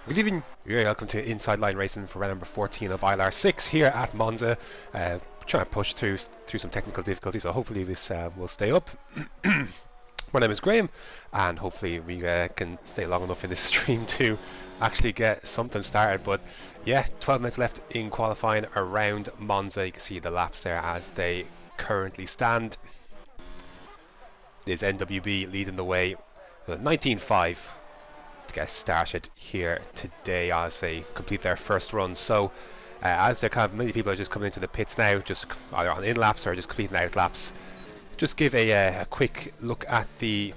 Good evening, you're welcome to Inside Line Racing for round number 14 of ILR6 here at Monza. Trying to push through some technical difficulties, so hopefully this will stay up. My name is Graham, and hopefully we can stay long enough in this stream to actually get something started. But yeah, 12 minutes left in qualifying around Monza. You can see the laps there as they currently stand. There's NWB leading the way with 19.5 to get started here today as they complete their first run. So as they're many people are just coming into the pits now, just either on in laps or just completing out laps, just give a quick look at the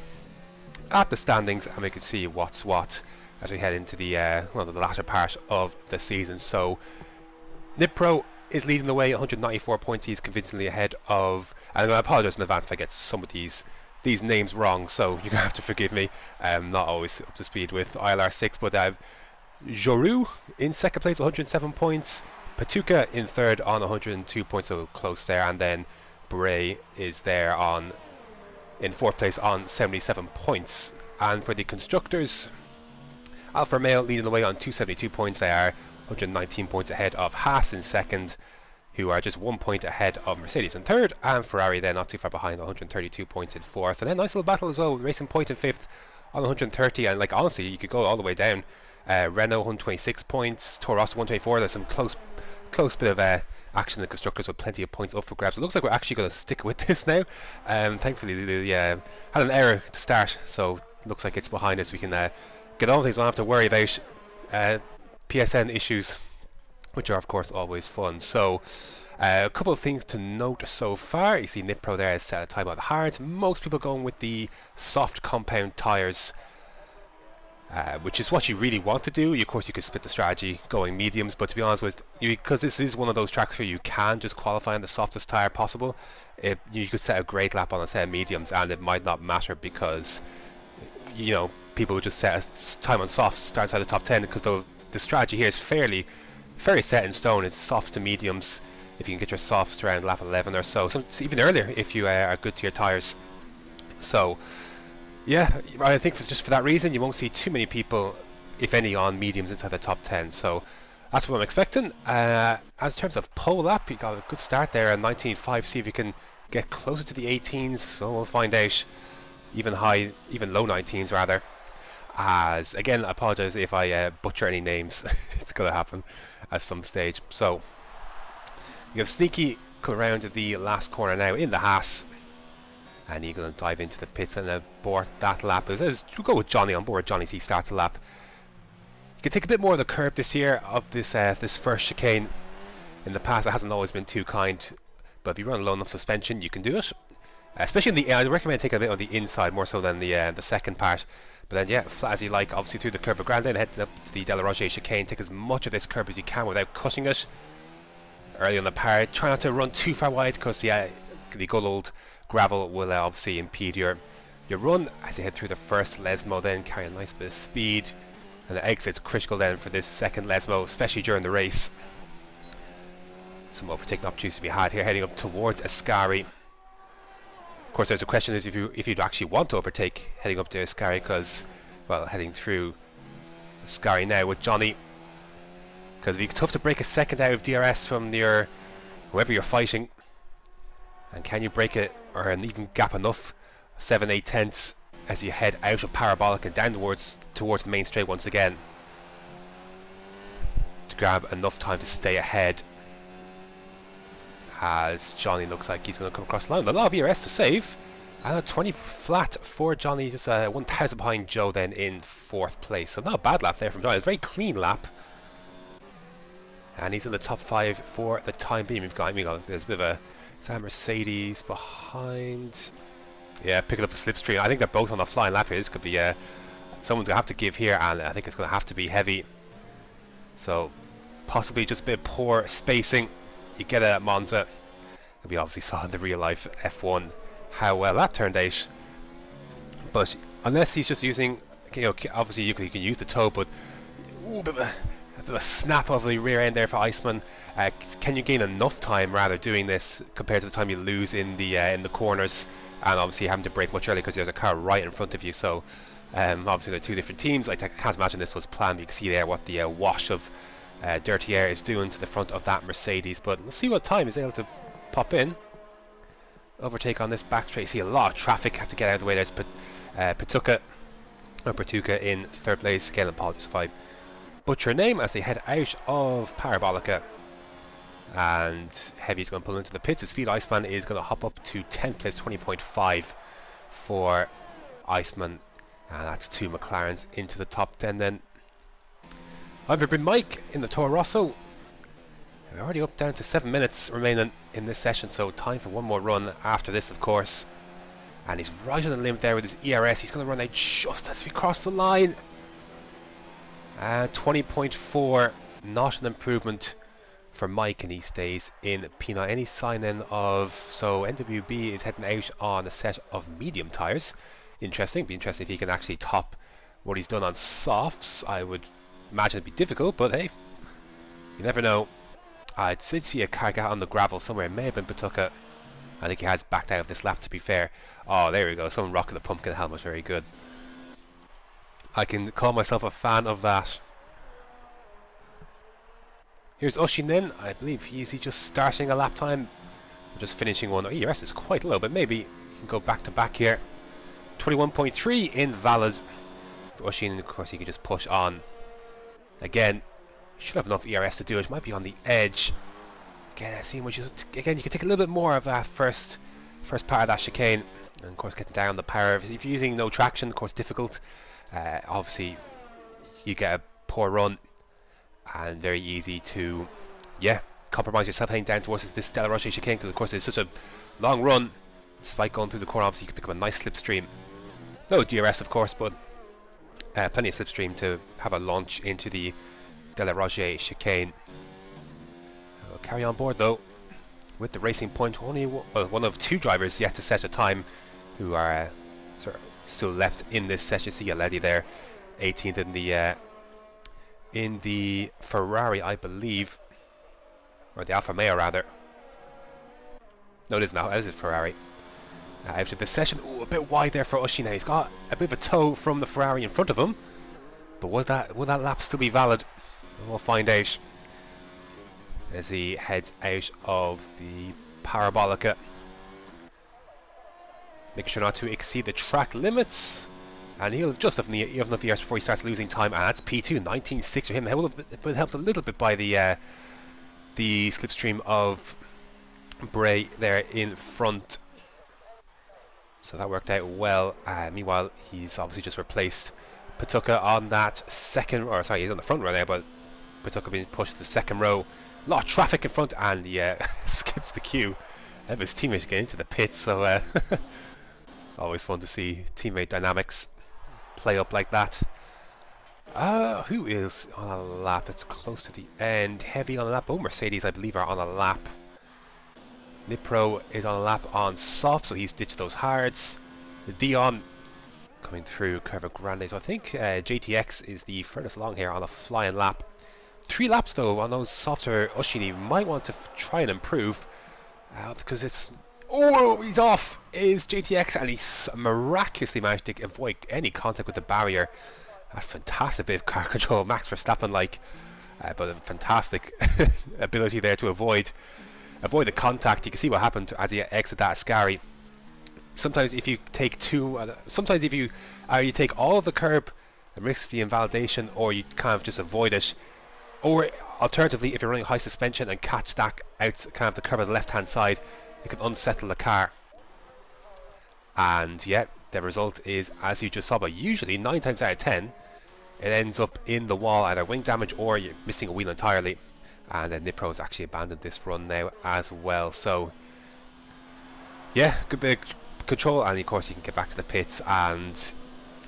standings, and we can see what's what as we head into the the latter part of the season. So Nipro is leading the way, 194 points. He's convincingly ahead of, and I apologise in advance if I get some of these names wrong, so you're gonna have to forgive me. Not always up to speed with ILR6, but Joru in second place, 107 points. Patuca in third on 102 points, so close there, and then Prix is there in fourth place on 77 points. And for the constructors, Alfa Romeo leading the way on 272 points. They are 119 points ahead of Haas in second, who are just 1 point ahead of Mercedes in third, and Ferrari then not too far behind, 132 points in fourth. And then nice little battle as well, Racing Point in fifth on 130, and like honestly you could go all the way down. Renault 126 points, Toro Rosso 124. There's some close bit of action in the constructors with plenty of points up for grabs. It looks like we're actually going to stick with this now. Thankfully they had an error to start, so it looks like it's behind us. We can get on with things, don't have to worry about PSN issues, which are of course always fun. So a couple of things to note so far. You see Nipro there has set a time on the hards. Most people going with the soft compound tyres, which is what you really want to do. Of course you could split the strategy going mediums, but to be honest with you, because this is one of those tracks where you can just qualify on the softest tyre possible, you could set a great lap on a set of mediums and it might not matter, because you know people would just set a time on softs, starts out of the top 10, because the strategy here is fairly set in stone. It's softs to mediums. If you can get your softs around lap 11 or so, even earlier if you are good to your tyres. So yeah, I think just for that reason you won't see too many people, if any, on mediums inside the top 10. So that's what I'm expecting. As in terms of pole lap, you got a good start there at 19.5. See if you can get closer to the 18s. So we'll find out. Even low 19s rather. As again, I apologise if I butcher any names. It's going to happen at some stage. So you have Sneaky come around to the last corner now in the Haas, and you're going to dive into the pits and abort that lap. We'll go with Johnny on board. Johnny C starts a lap. You can take a bit more of the curve this year of this first chicane. In the past it hasn't always been too kind, but if you run low enough suspension you can do it. Especially in the I recommend taking a bit on the inside more so than the second part. But then yeah, flat as you like, obviously through the curve of Grand, then head up to the ILRGT chicane. Take as much of this curve as you can without cutting it. Early on the part, try not to run too far wide, because the good old gravel will obviously impede your run. As you head through the first Lesmo, then carry a nice bit of speed, and the exit's critical then for this second Lesmo, especially during the race. Some overtaking opportunities to be had here, heading up towards Ascari. Of course, there's a question is if you'd actually want to overtake heading up to Ascari, because, well, heading through Ascari now with Johnny, because it'd be tough to break a second out of DRS from whoever you're fighting. And can you break it, or an even gap enough, 7-8 tenths, as you head out of Parabolic and down towards the main straight once again, to grab enough time to stay ahead? As Johnny looks like he's going to come across the line. A lot of ERS to save. 20 flat for Johnny, just 1,000 behind Joe then in fourth place. So not a bad lap there from Johnny. It's a very clean lap. And he's in the top 5 for the time being. There's a bit of a Mercedes behind. Yeah, picking up a slipstream. I think they're both on a flying lap here. This could be someone's going to have to give here, and I think it's going to have to be heavy. So possibly just a bit of poor spacing. You get it at Monza. We obviously saw in the real life F1 how well that turned out. But unless he's just using, obviously you can use the toe, but a bit of a snap of the rear end there for Iceman. Can you gain enough time rather doing this compared to the time you lose in the corners? and obviously having to brake much earlier because there's a car right in front of you. So obviously they're two different teams. I can't imagine this was planned. You can see there what the wash of dirty air is doing to the front of that Mercedes. But let's see what time is able to pop in. Overtake on this back straight. You see a lot of traffic. Have to get out of the way. There's Pertuca in third place. Again, apologies if I butcher name as they head out of Parabolica. And Heavy's going to pull into the pits. The Speed Iceman is going to hop up to 10th place, 20.5 for Iceman. And that's 2 McLarens into the top 10 then. I've been Mike in the Toro Rosso. We're already up down to 7 minutes remaining in this session, so time for one more run after this, of course. And he's right on the limb there with his ERS. He's going to run out just as we cross the line. And 20.4, not an improvement for Mike, and he stays in P9. Any sign then of... So NWB is heading out on a set of medium tyres. Interesting. Be interesting if he can actually top what he's done on softs. I would imagine it'd be difficult, but hey, you never know. I did see a car get on the gravel somewhere. It may have been Patuca. I think he has backed out of this lap, to be fair. Oh, there we go. Someone rocking the pumpkin helmet. Very good. I can call myself a fan of that. Here's Ushin then. I believe he's just starting a lap time. Or just finishing one. Oh, ERS is quite low, but maybe he can go back to back here. 21.3 invalid for Ushin. Of course, he can just push on. Again, should have enough ERS to do it. Might be on the edge. Again, I see which is again. You can take a little bit more of that first part of that chicane, and of course getting down the power. If you're using no traction, of course difficult. Obviously, you get a poor run, and very easy to, compromise yourself heading down towards this Stella Roche chicane. Because of course it's such a long run. Despite going through the corner, obviously you can pick up a nice slipstream. No DRS, of course, but plenty of slipstream to have a launch into the De La Roche chicane. We'll carry on board though with the Racing Point. Only one of 2 drivers yet to set a time who are sort of still left in this session. You see Aledi there, 18th in the Ferrari, I believe, or the Alfa Romeo rather. No, it is now. It is Ferrari. Out of the session. Oh, a bit wide there for Ushina. He's got a bit of a tow from the Ferrari in front of him. But would that lap still be valid? We'll find out as he heads out of the Parabolica. Making sure not to exceed the track limits. And he'll just have enough years before he starts losing time. And that's P2, 19.6 for him. It will help a little bit by the slipstream of Bray there in front. So that worked out well. Meanwhile, he's obviously just replaced Patuca on that second, or sorry, he's on the front row there, but Patuca being pushed to the second row. A lot of traffic in front, and he skips the queue. And his teammates get into the pits, so always fun to see teammate dynamics play up like that. Who is on a lap? It's close to the end. Heavy on a lap. Oh, Mercedes, I believe, are on a lap. Nipro is on a lap on soft, so he's ditched those hards. Dion coming through Curva Grande. So I think JTX is the furthest along here on a flying lap. 3 laps though on those softer Ushini. Might want to try and improve because it's... Oh, he's off! Is JTX, and he's miraculously managed to avoid any contact with the barrier. A fantastic bit of car control. Max Verstappen like, but a fantastic ability there to avoid the contact. You can see what happened as he exited that Ascari. Sometimes if you take sometimes if you take all of the curb and risk the invalidation, or you kind of just avoid it, or alternatively if you're running high suspension and catch that out kind of the curb on the left hand side, it can unsettle the car. And yeah, the result is as you just saw, but usually 9 times out of 10 it ends up in the wall, either wing damage or you're missing a wheel entirely. And then Nipro's actually abandoned this run now as well. So yeah, good bit of control, and of course you can get back to the pits and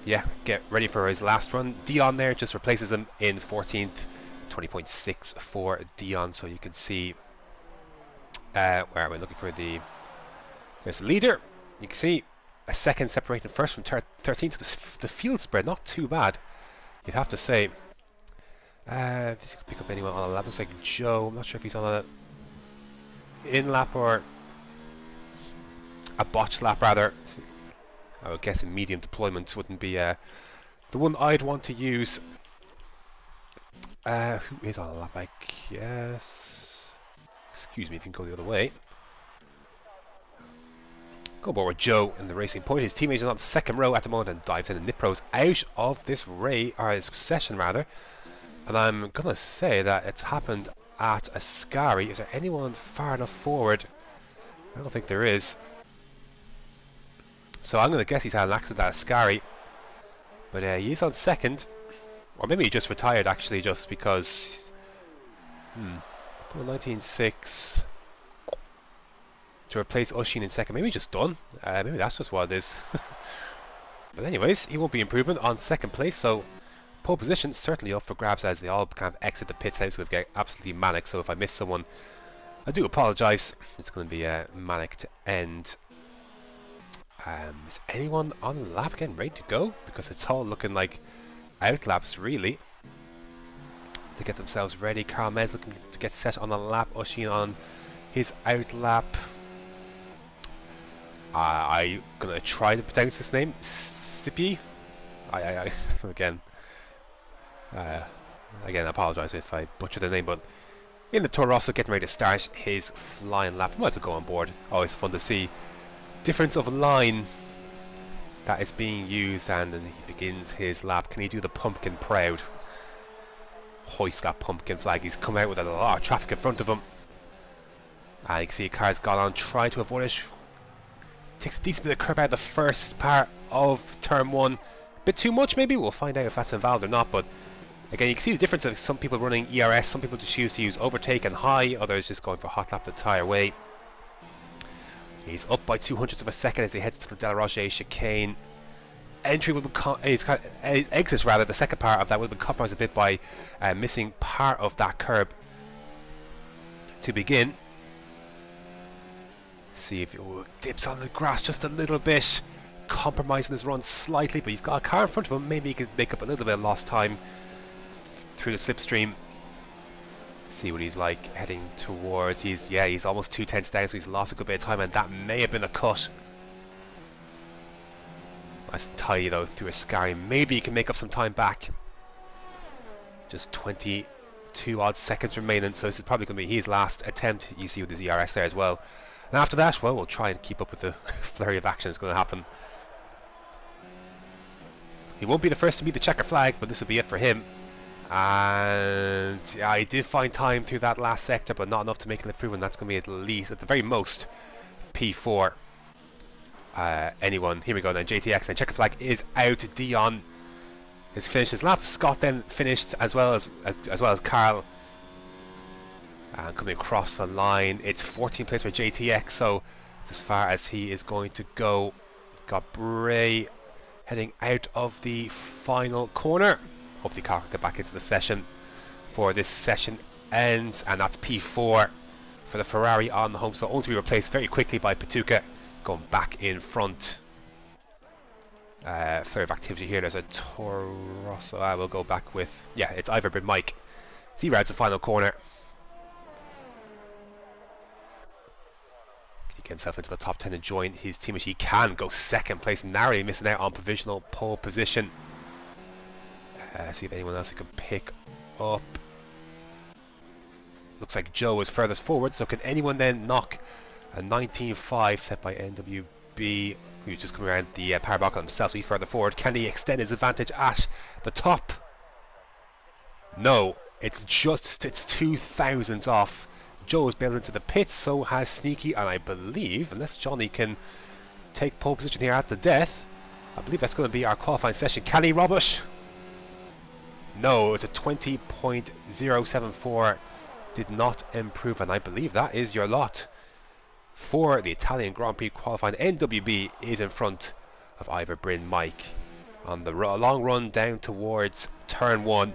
yeah, get ready for his last run. Dion there just replaces him in 14th, 20.6 for Dion. So you can see where are we looking for there's the leader. You can see a second separating first from 13th. So the field spread not too bad, you'd have to say. If he's pick up anyone on a lap, looks like Joe. I'm not sure if he's on a in lap or a botched lap rather. I would guess a medium deployment wouldn't be the one I'd want to use. Who is on a lap? I guess. Excuse me if you can go the other way. Go aboard with Joe in the racing point. His teammate is on the second row at the moment and dives in, and Nipro's out of this session rather. And I'm gonna say that it's happened at Ascari. Is there anyone far enough forward? I don't think there is. So I'm gonna guess he's had an accident at Ascari. But he's on second. Or maybe he just retired actually, just because 19.6 to replace Oshin in second. Maybe he's just done. Maybe that's just what it is. But anyways, he won't be improving on second place, so pole position certainly up for grabs as they all kind of exit the pits house. So we get absolutely manic, so if I miss someone I do apologise. It's going to be manic to end. Is anyone on the lap again ready to go? Because it's all looking like outlaps really to get themselves ready. Carl Mez looking to get set on the lap. Oshin on his outlap. I'm gonna try to pronounce his name. Sippy. I again I apologise if I butcher the name, but in the Toro Rosso getting ready to start his flying lap. Might as well go on board. Always fun to see difference of line that is being used, and then he begins his lap. Can he do the pumpkin proud? Hoist that pumpkin flag. He's come out with a lot of traffic in front of him. And you can see a car's gone on trying to avoid it. Takes a decent bit of curb out of the first part of turn one. Bit too much maybe? We'll find out if that's invalid or not, but again you can see the difference of some people running ERS, some people just choose to use overtake and high, others just going for hot lap the entire way. He's up by 200ths of a second as he heads to the Del Roche chicane. Entry will be exits rather, the second part of that will be compromised a bit by missing part of that curb to begin. See if he dips on the grass just a little bit, compromising his run slightly, but he's got a car in front of him. Maybe he could make up a little bit of lost time through the slipstream. See what he's like heading towards. He's almost 2/10 down, so he's lost a good bit of time, and that may have been a cut. Nice and tidy though through Ascari. Maybe he can make up some time back. Just 22 odd seconds remaining, so this is probably going to be his last attempt. You see with his ERS there as well. And after that, well, we'll try and keep up with the flurry of action that's going to happen. He won't be the first to meet the checker flag, but this will be it for him. And yeah, he did find time through that last sector, but not enough to make an improvement. That's going to be at least, at the very most, P4. Anyone. Here we go then. JTX and checker flag is out. Dion has finished his lap. Scott then finished as well as Carl. And coming across the line, it's 14th place for JTX, so it's as far as he is going to go. Got Bray heading out of the final corner. Hopefully Carl can get back into the session for this session ends, and that's P4 for the Ferrari on the home, so only to be replaced very quickly by Patuca going back in front. Flurry of activity here. There's a Toro Rosso. I will go back with, yeah, it's Iverbrid Mike. He rides the final corner. Get himself into the top 10 and join his team, which he can go second place, narrowly missing out on provisional pole position. See if anyone else who can pick up. Looks like Joe is furthest forward, so can anyone then knock a 19.5 set by NWB, who's just coming around the power block himself, so he's further forward. Can he extend his advantage at the top? No, it's 2 thousandths off. Joe is bailed into the pits, so has Sneaky, and I believe, unless Johnny can take pole position here at the death, I believe that's going to be our qualifying session. Can he rob it? No, it's a 20.074. Did not improve, and I believe that is your lot for the Italian Grand Prix qualifying. NWB is in front of Iverbrid Mike on the long run down towards turn 1.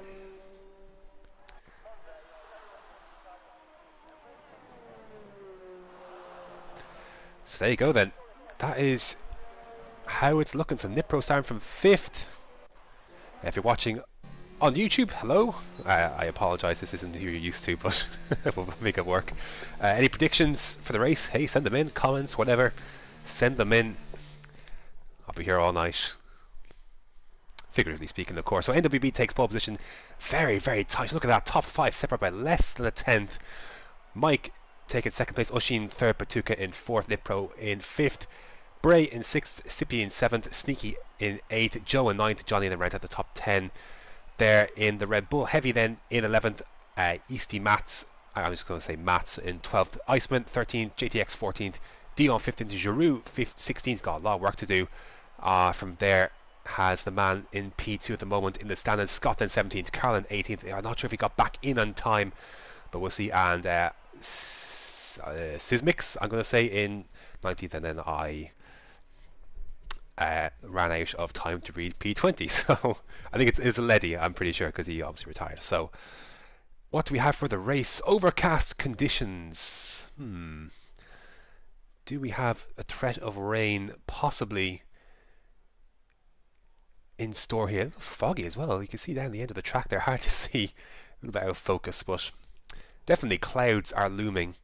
So there you go then. That is how it's looking. So Nipro starting from 5th. If you're watching on YouTube, hello. I apologise, this isn't who you're used to, but we'll make it work. Any predictions for the race? Hey, send them in, comments, whatever. Send them in. I'll be here all night. Figuratively speaking, of course. So NWB takes pole position. Very, very tight. Look at that. Top 5 separate by less than a tenth. Mike taking second place. Oshin third. Patuka in fourth. Nipro in fifth. Bray in sixth. Sippy in seventh. Sneaky in eighth. Joe in ninth. Johnny in around at the top 10. There in the Red Bull. Heavy then in 11th. Easty Mats. I'm just going to say Mats in 12th. Iceman 13th. JTX 14th. Dion 15th. Giroux 16th. Got a lot of work to do. From there has the man in P2 at the moment in the standings. Scott then 17th, Carlin 18th. I'm not sure if he got back in on time, but we'll see. And Sismix, I'm going to say, in 19th, and then I ran out of time to read P20. So I think it's a Letty, I'm pretty sure, because he obviously retired. So what do we have for the race? Overcast conditions. Do we have a threat of rain? Possibly. In store here. Foggy as well. You can see down the end of the track there. Hard to see. A little bit out of focus, but definitely clouds are looming.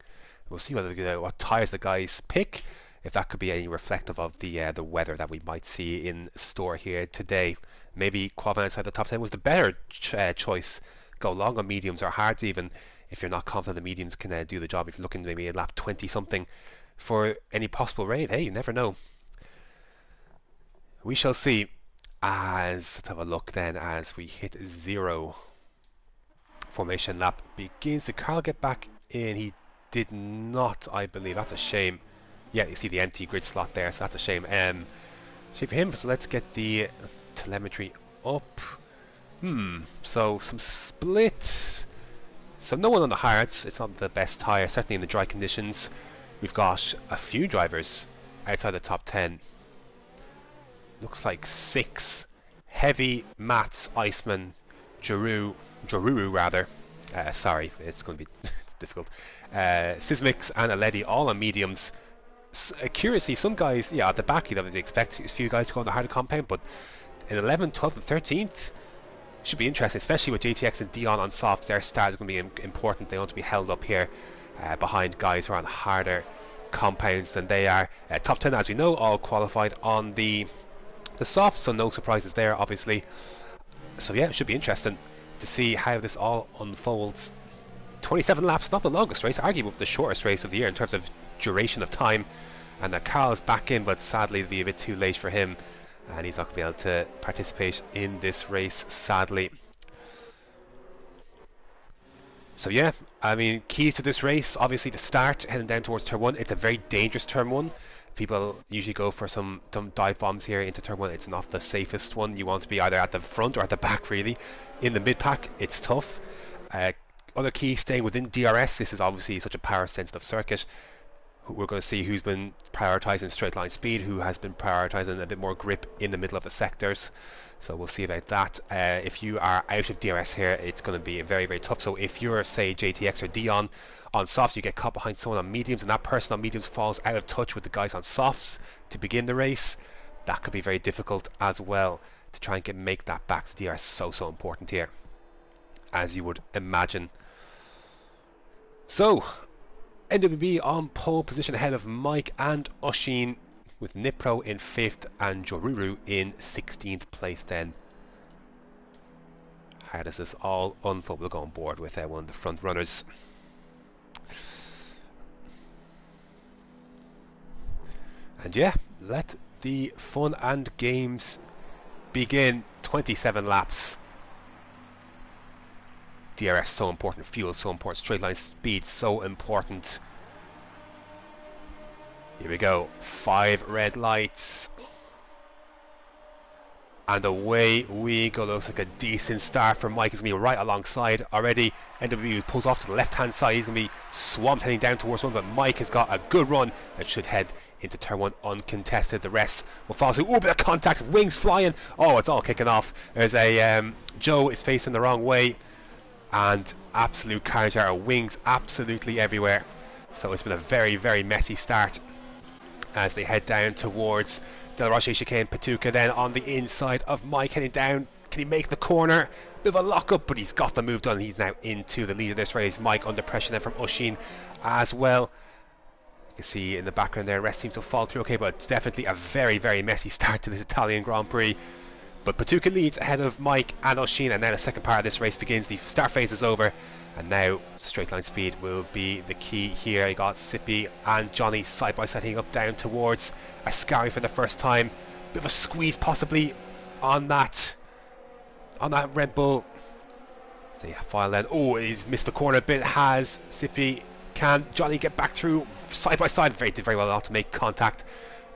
We'll see what tyres the guys pick. If that could be any reflective of the weather that we might see in store here today. Maybe qualifying outside the top 10 was the better choice. Go long on mediums or hards even. If you're not confident the mediums can do the job. If you're looking maybe at lap 20 something for any possible rain. Hey, you never know. We shall see. Let's have a look then as we hit 0. Formation lap begins. Did Carl get back in? He did not, I believe. That's a shame. Yeah, you see the empty grid slot there, so that's a shame. Shame for him. So let's get the telemetry up. So some splits. So no one on the hards. It's not the best tyre, certainly in the dry conditions. We've got a few drivers outside the top 10. Looks like 6. Heavy, Mats, Iceman, Giroux rather. Sorry, it's going to be it's difficult. Sismix and Aledi all on mediums. Curiously, some guys, at the back you'd obviously expect a few guys to go on the harder compound, but in 11th, 12th and 13th should be interesting, especially with JTX and Dion on softs. Their start is going to be important. They want to be held up here behind guys who are on harder compounds than they are. Top 10, as we know, all qualified on the softs, so no surprises there, obviously. So yeah, it should be interesting to see how this all unfolds. 27 laps, not the longest race, arguably the shortest race of the year in terms of duration of time. And Carl is back in, but sadly it'll be a bit too late for him, and he's not going to be able to participate in this race, sadly. So yeah, I mean, keys to this race, obviously the start, heading down towards turn 1. It's a very dangerous turn 1. People usually go for some dive bombs here into turn 1. It's not the safest one. You want to be either at the front or at the back, really. In the mid-pack, it's tough. Other keys, staying within DRS. This is obviously such a power-sensitive circuit. We're going to see who's been prioritising straight line speed, who has been prioritising a bit more grip in the middle of the sectors. So we'll see about that. If you are out of DRS here, it's going to be very, very tough. So if you're, say, JTX or Dion on softs, you get caught behind someone on mediums, and that person on mediums falls out of touch with the guys on softs to begin the race, that could be very difficult as well to try and make that back to DRS. So important here, as you would imagine. So NWB on pole position ahead of Mike and Oshin, with Nipro in 5th and Joruru in 16th place then. How does this all unfold? We'll go on board with one of the front runners. And yeah, let the fun and games begin. 27 laps. DRS so important, fuel so important, straight line speed so important. Here we go, 5 red lights. And away we go. Looks like a decent start for Mike. He's going to be right alongside already. NWB pulls off to the left hand side. He's going to be swamped heading down towards one, but Mike has got a good run and should head into turn 1 uncontested. The rest will follow suit. Oh, bit of contact, wings flying. Oh, it's all kicking off. There's a Joe is facing the wrong way, and absolute carnage. Our wings absolutely everywhere. So it's been a very, very messy start as they head down towards Del Roche chicane. Patuka then on the inside of Mike heading down. Can he make the corner? Bit of a lock up, but he's got the move done. He's now into the lead of this race. Mike under pressure then from Oshin as well. You can see in the background there, rest seems to fall through okay, but it's definitely a very, very messy start to this Italian Grand Prix. But Patuca leads ahead of Mike and Oshin, and now the second part of this race begins. The start phase is over, and now straight line speed will be the key here. You got Sippy and Johnny side by side, up down towards Ascari for the first time. Bit of a squeeze possibly on that Red Bull. See, file then. Oh, he's missed the corner a bit. Has Sippy? Can Johnny get back through side by side? Did very well not to make contact,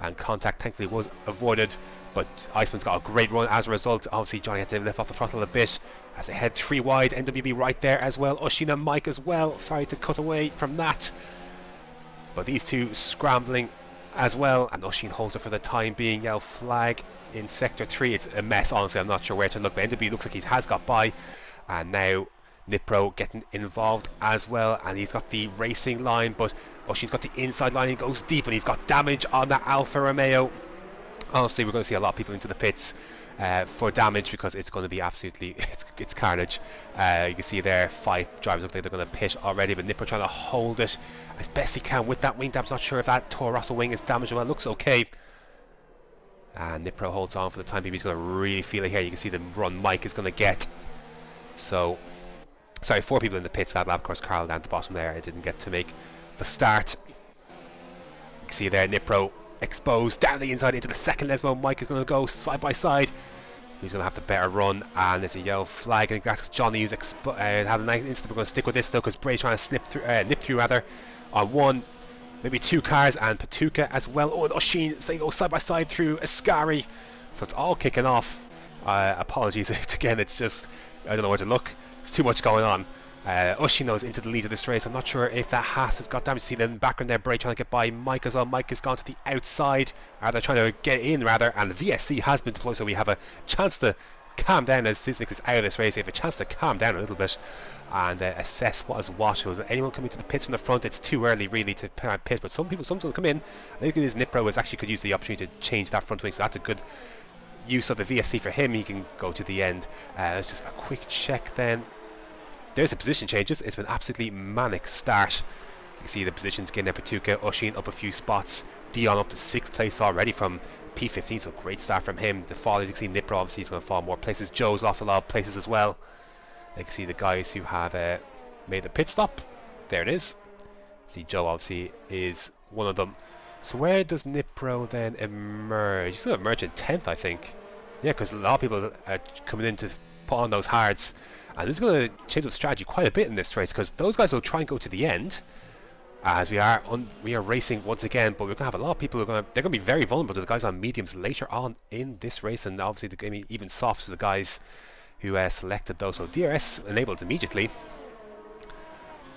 and contact thankfully was avoided. But Iceman's got a great run as a result. Obviously, Johnny had to lift off the throttle a bit as they head 3 wide. NWB right there as well. Oshin and Mike as well. Sorry to cut away from that. But these two scrambling as well. And Oshin holds it for the time being. Yellow flag in Sector 3. It's a mess, honestly. I'm not sure where to look. But NWB looks like he has got by. And now Nipro getting involved as well. And he's got the racing line. But Oshin's got the inside line. He goes deep and he's got damage on that Alfa Romeo. Honestly, we're going to see a lot of people into the pits for damage, because it's going to be absolutely it's carnage. You can see there 5 drivers look like they're going to pit already, but Nipper trying to hold it as best he can with that wing damage. Not sure if that Toro Rosso wing is damaged. Well, it looks okay. And Nipro holds on for the time being. He's going to really feel it here. You can see the run Mike is going to get. So, sorry, 4 people in the pits that lap. Of course, Carl down at the bottom there. I didn't get to make the start. You can see there Nipro exposed down the inside into the second Lesmo. Mike is going to go side by side. He's going to have the better run, and there's a yellow flag. And that's Johnny who's had a nice instant. We're going to stick with this though, because Bray's trying to nip through rather on 1, maybe 2 cars, and Patuca as well. Oh, and Oshin, so they go side by side through Ascari. So it's all kicking off. Apologies again. It's just I don't know where to look. There's too much going on. Oshino is into the lead of this race. I'm not sure if that Haas has got damage. See the background there, Bray trying to get by Mike as well. Mike has gone to the outside. They're trying to get in rather, and the VSC has been deployed, so we have a chance to calm down as Sismix is out of this race. We have a chance to calm down a little bit and assess what is what. Was anyone coming to the pits from the front? It's too early really to pit, but some will come in. I think his Nipro is actually could use the opportunity to change that front wing, so that's a good use of the VSC for him. He can go to the end. Let's just have a quick check then. There's the position changes. It's been absolutely manic start. You can see the positions getting there. Patuca, Oshin up a few spots. Dion up to 6th place already from P15, so great start from him. The fall, as you can see, Nipro obviously is going to fall more places. Joe's lost a lot of places as well. You can see the guys who have made the pit stop. There it is. See, Joe obviously is one of them. So where does Nipro then emerge? He's going to emerge in 10th, I think. Yeah, because a lot of people are coming in to put on those hards. And this is going to change the strategy quite a bit in this race, because those guys will try and go to the end, as we are racing once again. But we're going to have a lot of people who are they're going to be very vulnerable to the guys on mediums later on in this race, and obviously they're going to be even soft to the guys who selected those. So DRS enabled immediately,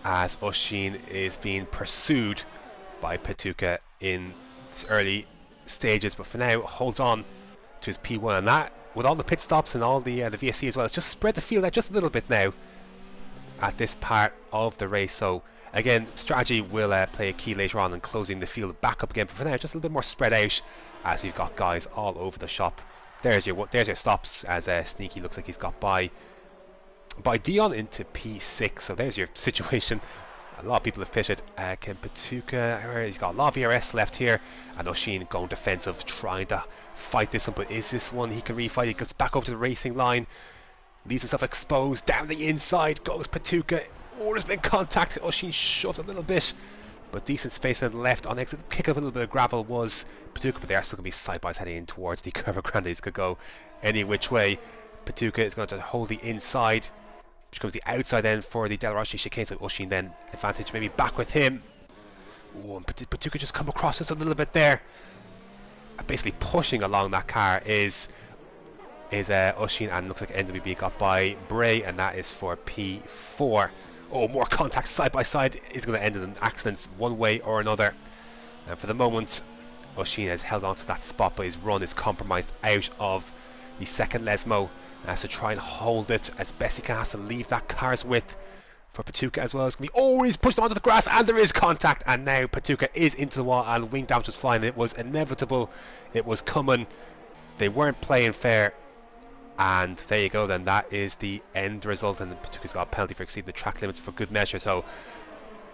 as Oshin is being pursued by Patuca in his early stages, but for now holds on to his P1, and that, with all the pit stops and all the VSC as well, it's just spread the field out just a little bit now at this part of the race. So again, strategy will play a key later on in closing the field back up again, but for now just a little bit more spread out, as you've got guys all over the shop. There's your stops, as Sneaky looks like he's got by Dion into P6. So there's your situation. A lot of people have pitted. Can Patuca, he's got a lot of ERS left here, and Oshin going defensive, trying to fight this one, but is this one he can refight? He goes back over to the racing line, leaves himself exposed, down the inside goes Patuca. Oh, there's been contact. Oshin shoved a little bit, but decent space on the left. On exit, kick up a little bit of gravel was Patuca, but they are still going to be side by side heading in towards the Curva Grandes. Could go any which way. Patuca is going to hold the inside, which comes the outside end for the Del Rossi chicane. So Oshin then advantage maybe back with him. Oh, and Patuca just come across us a little bit there. Basically pushing along that car is Oshin, and looks like NWB got by Bray, and that is for P4. Oh, more contact side by side is going to end in an accident one way or another. And for the moment, Oshin has held on to that spot, but his run is compromised out of the second Lesmo. Has to try and hold it as best he can. Has to leave that car's width for Patuca as well. It's going to be, oh, he's pushed onto the grass, and there is contact, and now Patuca is into the wall, and wing damage was flying. It was inevitable. It was coming. They weren't playing fair, and there you go then. That is the end result, and Patuca's got a penalty for exceeding the track limits for good measure. So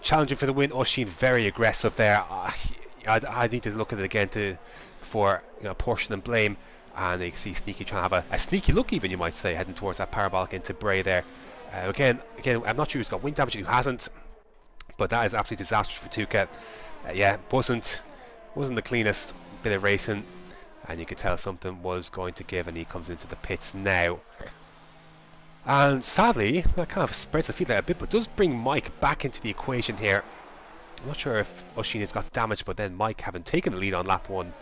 challenging for the win. Oshin very aggressive there. I need to look at it again for portion and blame. And you can see Sneaky trying to have a sneaky look, even you might say, heading towards that parabolic into Bray there. Again, I'm not sure who's got wind damage and who hasn't, but that is absolutely disastrous for Tuca. Yeah, wasn't the cleanest bit of racing, and you could tell something was going to give, and he comes into the pits now. And sadly, that kind of spreads the field out a bit, but does bring Mike back into the equation here. I'm not sure if Oshin has got damaged, but then Mike, having taken the lead on lap 1,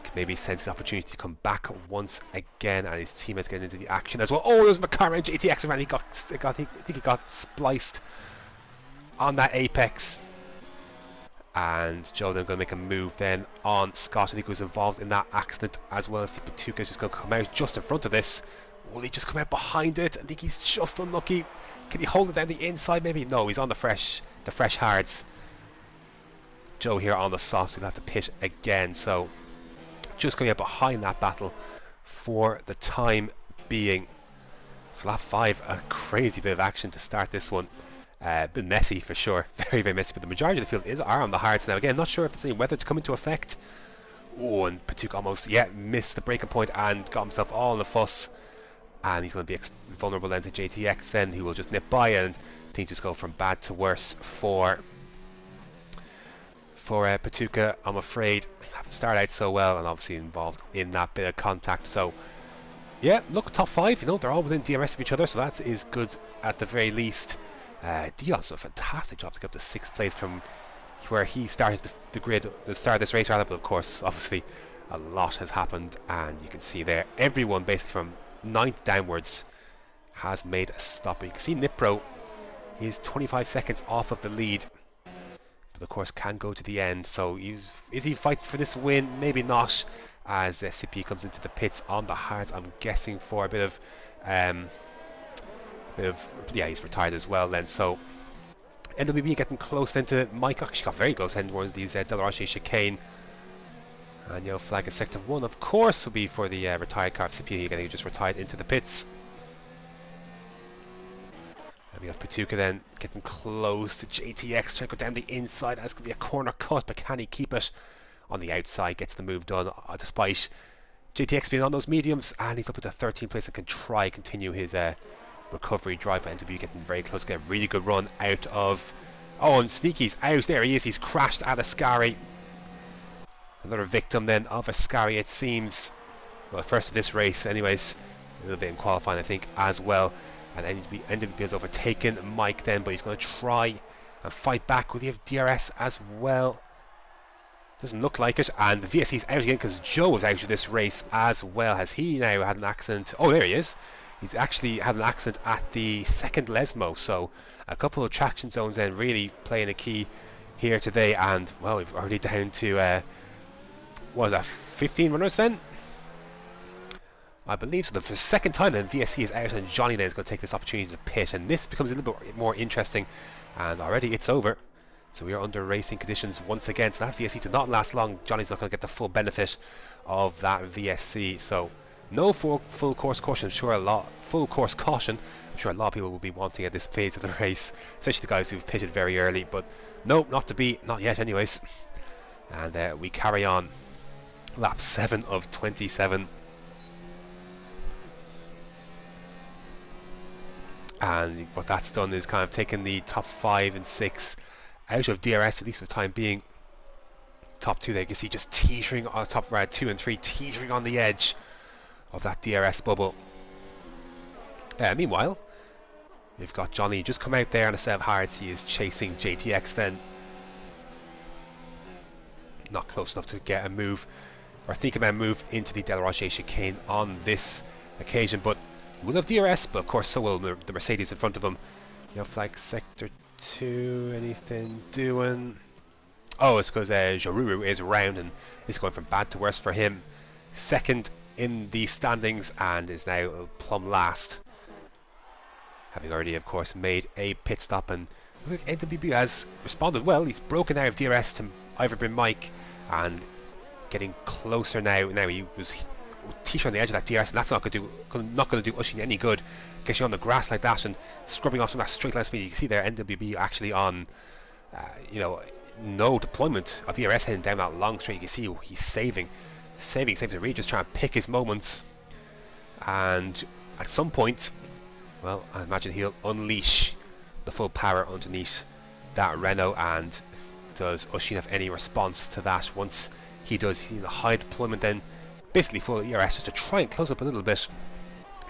can maybe sense the opportunity to come back once again, and his teammates getting into the action as well. Oh, there's McLaren JTX around. I think he got spliced on that apex. And Joe then going to make a move then on Scott. I think he was involved in that accident as well. As Patuca is just going to come out just in front of this. Will he just come out behind it? I think he's just unlucky. Can he hold it down the inside maybe? No, he's on the fresh hards. Joe here on the softs. He'll have to pit again. So just coming out behind that battle for the time being. So lap 5, a crazy bit of action to start this one. A bit messy for sure, very messy, but the majority of the field are on the hards now. Again, not sure if there's any weather to come into effect. Oh, and Patuca almost missed the breaking point and got himself all in the fuss, and he's going to be vulnerable then to JTX then, who will just nip by, and things just go from bad to worse for Patuca. I'm afraid haven't started out so well, and obviously involved in that bit of contact. So yeah, look, top 5, they're all within DRS of each other, so that is good at the very least. Dion's a fantastic job to get up to 6th place from where he started the grid, the start of this race rather, but of course, obviously, a lot has happened, and you can see there, everyone basically from 9th downwards has made a stop. You can see Nipro is 25 seconds off of the lead, but of course can go to the end, so is he fighting for this win? Maybe not, as SCP comes into the pits on the hards, I'm guessing for a bit of he's retired as well then. So NWB getting close then to Mike. Actually got very close then towards these Delarache chicane, and yellow flag in sector 1 of course will be for the retired car CPU again, who just retired into the pits. And we have Patuca then getting close to JTX, trying to go down the inside. That's going to be a corner cut, but can he keep it on the outside? Gets the move done despite JTX being on those mediums, and he's up into 13th place and can continue his recovery drive. By NW getting very close, get a really good run out of. Oh, and Sneaky's out. There he is. He's crashed at Ascari. Another victim then of Ascari, it seems. Well, first of this race, anyways. A little bit in qualifying, I think, as well. And NW has overtaken Mike then, but he's going to try and fight back. Will he have DRS as well? Doesn't look like it. And the VSC's out again because Joe was out of this race as well. Has he now had an accident? Oh, there he is. He's actually had an accident at the second Lesmo, so a couple of traction zones then really playing a key here today. And well, we've already down to what was that, 15 runners then, I believe. So the second time then VSC is out, and Johnny then is going to take this opportunity to pit, and this becomes a little bit more interesting. And already it's over, so we are under racing conditions once again. So that VSC did not last long. Johnny's not going to get the full benefit of that VSC, so no full course caution. I'm sure a lot of people will be wanting at this phase of the race, especially the guys who've pitted very early. But no, not yet anyways. And we carry on. Lap 7 of 27. And what that's done is kind of taken the top 5 and 6 out of DRS, at least for the time being. Top 2 there, you can see just teetering on top, 2 and 3 teetering on the edge of that DRS bubble. Meanwhile, we've got Johnny just come out there on a set of hards. He is chasing JTX then. Not close enough to get a move, or think about a move into the Delarache chicane on this occasion, but will have DRS, but of course so will the Mercedes in front of him. Flag sector 2, anything doing? Oh, it's because Joruru is around and it's going from bad to worse for him. Second in the standings and is now plumb last, having already of course made a pit stop. And NWB has responded well. He's broken out of DRS to Iverbin Mike and getting closer now. Now he was t-shirt on the edge of that DRS, and that's not going to do Ushin any good. Gets you on the grass like that and scrubbing off some of that straight line speed. You can see there NWB actually on no deployment of ERS heading down that long straight. You can see he's saving, really just trying to pick his moments. And at some point, well, I imagine he'll unleash the full power underneath that Renault. And does Ushin have any response to that? Once he does, he's in the high deployment, then basically full ERS just to try and close up a little bit.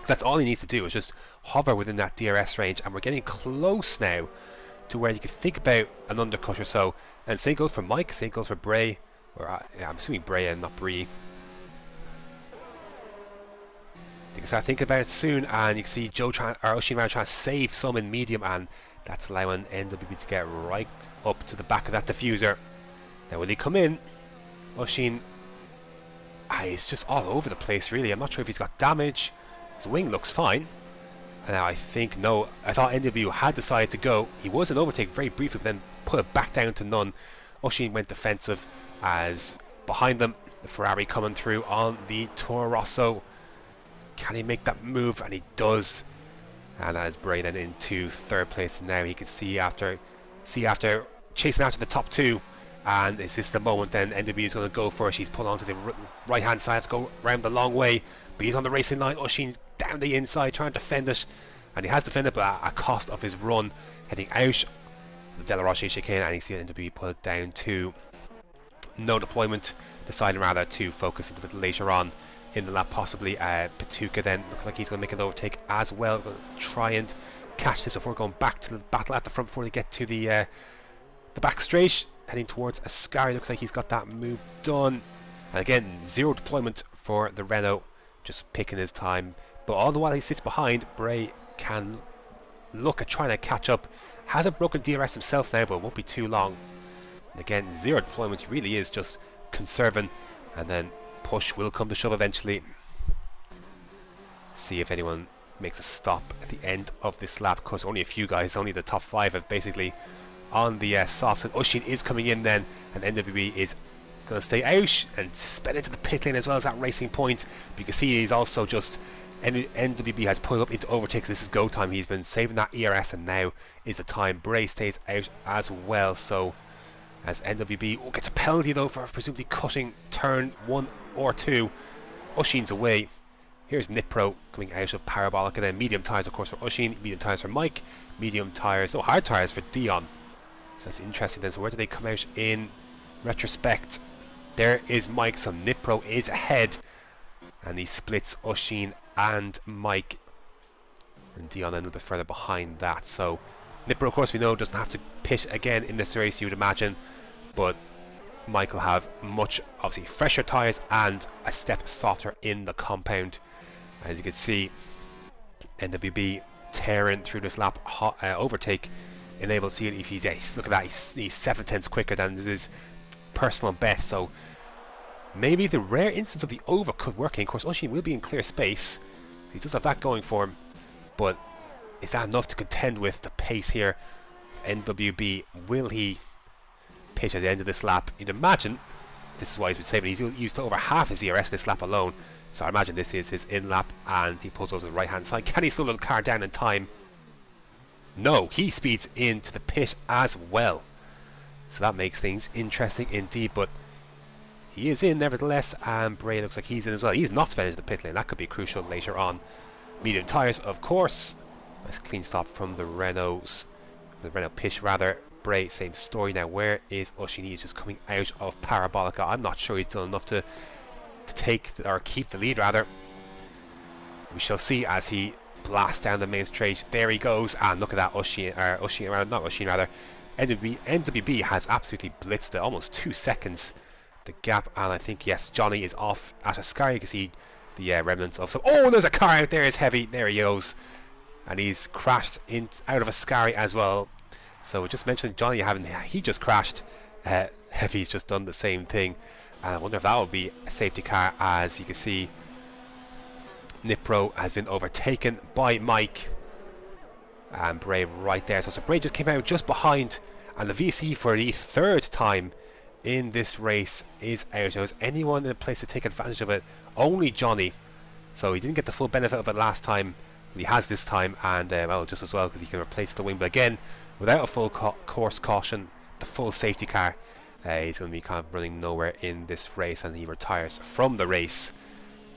That's all he needs to do, is just hover within that DRS range, and we're getting close now to where you can think about an undercut or so. And same goes for Mike, same goes for Bray, or I'm assuming Bray and not Bree. You can start thinking about it soon, and you can see Ushin trying to save some in medium, and that's allowing NWB to get right up to the back of that diffuser. Now will he come in? Ushin, he's just all over the place really. I'm not sure if he's got damage. His wing looks fine. And now I think, no, I thought NW had decided to go. He was an overtake very briefly, but then put it back down to none. Ushin went defensive, as behind them, the Ferrari coming through on the Toro Rosso. Can he make that move? And he does. And that is Bray then into third place. Now he can see after chasing after the top two. And is this the moment then NW is going to go for it? She's pulled onto the right hand side. Let's go round the long way. But he's on the racing line. Ushin's down the inside trying to defend it. And he has defended, but at a cost of his run. Heading out the De La Roche chicane. And you see NW put it down to no deployment. Deciding rather to focus a little bit later on in the lap. Possibly Patuka then looks like he's going to make an overtake as well. Going to try and catch this before going back to the battle at the front before they get to the back straight. Heading towards Ascari, looks like he's got that move done. And again, zero deployment for the Renault, just picking his time. But all the while he sits behind, Bray can look at trying to catch up. Hasn't broken DRS himself now, but it won't be too long. And again, zero deployment. He really is just conserving, and then push will come to shove eventually. See if anyone makes a stop at the end of this lap, because only a few guys, only the top 5 have basically on the softs, and Ushin is coming in then, and NWB is going to stay out and sped into the pit lane as well as that racing point. But you can see he's also just NWB has pulled up into overtakes. This is go time. He's been saving that ERS, and now is the time. Bray stays out as well, so as NWB gets a penalty though for presumably cutting turn 1 or 2. Ushin's away. Here's Nipro coming out of Parabolic, and then medium tyres of course for Ushin, medium tyres for Mike, medium tyres, no, hard tyres for Dion. So that's interesting then. So where do they come out in retrospect? There is Mike, so Nipro is ahead, and he splits Ushin and Mike, and Dion a little bit further behind that. So Nipro, of course, we know doesn't have to pit again in this race, you would imagine, but Mike will have much, obviously, fresher tyres and a step softer in the compound. As you can see, NWB tearing through this lap overtake. Enabled to see it if he's look at that, he's 7/10 quicker than his personal best. So maybe the rare instance of the overcut working. Of course, Ushin will be in clear space. He does have that going for him, but is that enough to contend with the pace here of NWB? Will he pitch at the end of this lap? You'd imagine this is why he's been saving. He's used over half his ERS this lap alone, so I imagine this is his in lap, and he pulls over to the right hand side. Can he slow the car down in time? No, he speeds into the pit as well. So that makes things interesting indeed, but he is in nevertheless, and Bray looks like he's in as well. He's not sped into the pit lane. That could be crucial later on. Medium tyres, of course. Nice clean stop from the Renaults. The Renault pit rather. Bray, same story. Now where is Ushin? He's just coming out of Parabolica. I'm not sure he's done enough to take or keep the lead rather. We shall see as he blast down the main straight. There he goes, and look at that. NWB has absolutely blitzed it, almost 2 seconds the gap, and I think yes, Johnny is off at Ascari. You can see the remnants of some. Oh, there's a car out there. Is heavy. There he goes, and he's crashed out of Ascari as well. So just mentioning Johnny, he just crashed. Heavy's just done the same thing, and I wonder if that will be a safety car. As you can see, Nipro has been overtaken by Mike, and Bray right there. So Bray just came out just behind, and the VC for the third time in this race is out. Is anyone in a place to take advantage of it? Only Johnny. So he didn't get the full benefit of it last time. He has this time, and well, just as well, because he can replace the wing. But again, without a full course caution, the full safety car, he's going to be kind of running nowhere in this race, and he retires from the race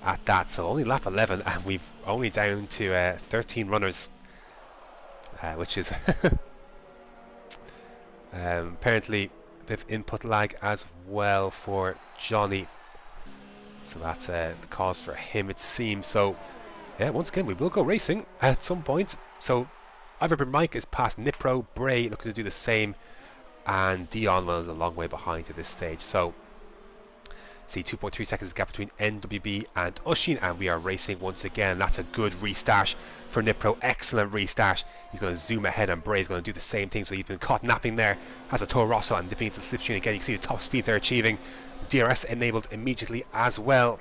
at that. So only lap 11, and we've only down to 13 runners, which is apparently a bit of input lag as well for Johnny. So that's the cause for him, it seems. So yeah, once again, we will go racing at some point. So Iverberg Mike is past Nipro, Bray looking to do the same, and Dion is a long way behind at this stage. So see, 2.3 seconds gap between NWB and Ushin, and we are racing once again. That's a good restart for Nipro. Excellent restart. He's going to zoom ahead, and Bray's going to do the same thing. So he's been caught napping there as a Toro Rosso and dipping into the slipstream again. You can see the top speed they're achieving. DRS enabled immediately as well.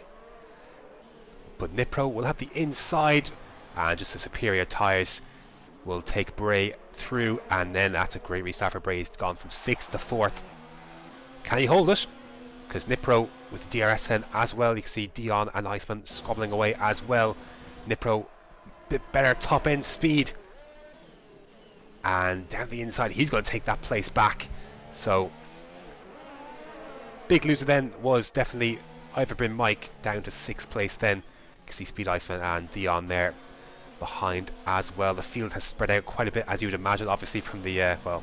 But Nipro will have the inside, and just the superior tyres will take Bray through, and then that's a great restart for Bray. He's gone from 6th to 4th. Can he hold it? Because Nipro with the DRS then as well. You can see Dion and Iceman squabbling away as well. Nipro bit better top end speed, and down the inside he's going to take that place back. So big loser then was definitely Iverberg Mike, down to 6th place then. You can see Speed Iceman and Dion there behind as well. The field has spread out quite a bit, as you would imagine, obviously from the well,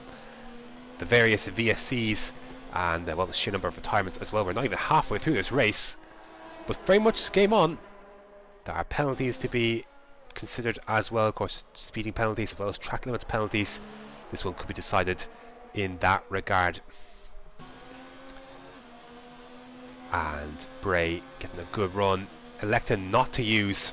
the various VSCs and well, the sheer number of retirements as well. We're not even halfway through this race, but very much game on. There are penalties to be considered as well, of course, speeding penalties as well as track limits penalties. This one could be decided in that regard. And Bray getting a good run, electing not to use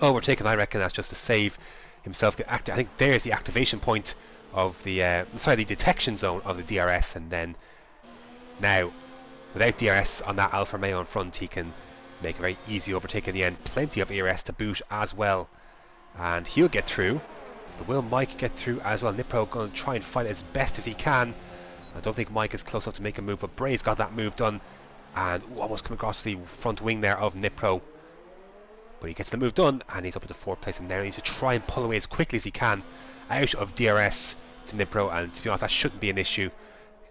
overtaken. I reckon that's just to save himself. I think there's the activation point of the the detection zone of the DRS, and then now without DRS on that Alfa Romeo in front, he can make a very easy overtake in the end. Plenty of ERS to boot as well, and he'll get through. But will Mike get through as well? Nipro going to try and fight as best as he can. I don't think Mike is close enough to make a move, but Bray's got that move done, and almost come across the front wing there of Nipro. But he gets the move done, and he's up into 4th place, and now he needs to try and pull away as quickly as he can out of DRS to Nipro. And to be honest, that shouldn't be an issue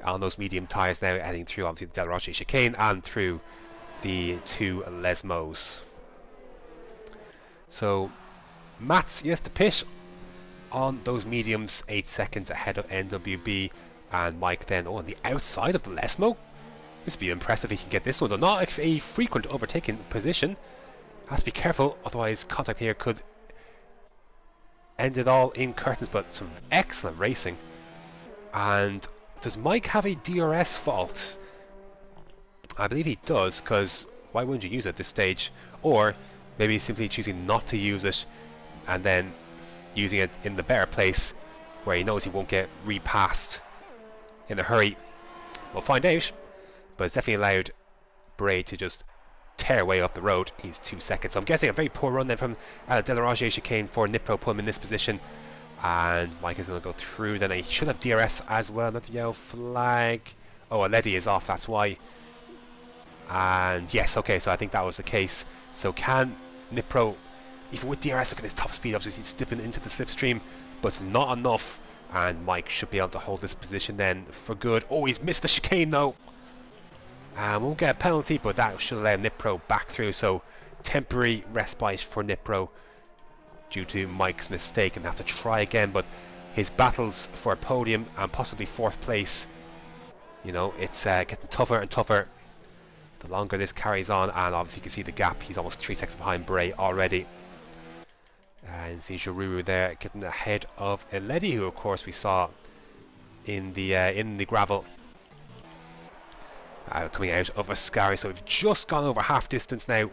on those medium tyres now, heading through obviously the Del Roche chicane and through the 2 Lesmos. So Mats, yes, to pit on those mediums, 8 seconds ahead of NWB, and Mike then on the outside of the Lesmo. This would be impressive if he can get this one, though not a frequent overtaking position. Has to be careful, otherwise contact here could end it all in curtains. But some excellent racing. And does Mike have a DRS fault? I believe he does, because why wouldn't you use it at this stage? Or maybe simply choosing not to use it and then using it in the better place where he knows he won't get repassed in a hurry. We'll find out, but it's definitely allowed Bray to just tear away up the road. He's 2 seconds, so I'm guessing a very poor run then from Del Roche chicane for Nipro, put him in this position, and Mike is going to go through. Then he should have DRS as well, not the yellow flag. Oh, a Letty is off, that's why. And yes, okay, so I think that was the case. So can Nipro, even with DRS, look at his top speed, obviously he's dipping into the slipstream, but it's not enough, and Mike should be able to hold this position then for good. Oh, he's missed the chicane though, and won't get a penalty, but that should allow Nipro back through. So temporary respite for Nipro due to Mike's mistake, and have to try again. But his battles for a podium and possibly 4th place, you know, it's getting tougher and tougher the longer this carries on. And obviously you can see the gap, he's almost 3 seconds behind Bray already. And see Jaruru there getting ahead of Eledi, who of course we saw in the gravel coming out of Ascari. So we've just gone over half distance now,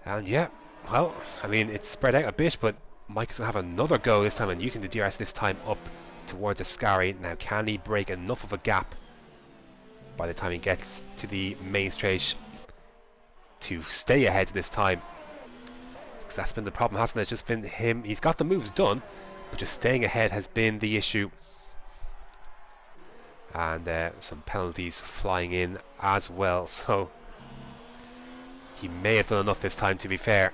and yeah, well, I mean, it's spread out a bit, but Mike is going to have another go this time, and using the DRS this time up towards Ascari. Now can he break enough of a gap by the time he gets to the main straight to stay ahead this time? Because that's been the problem, hasn't it? It's just been him, he's got the moves done, but just staying ahead has been the issue. and some penalties flying in as well, so he may have done enough this time, to be fair.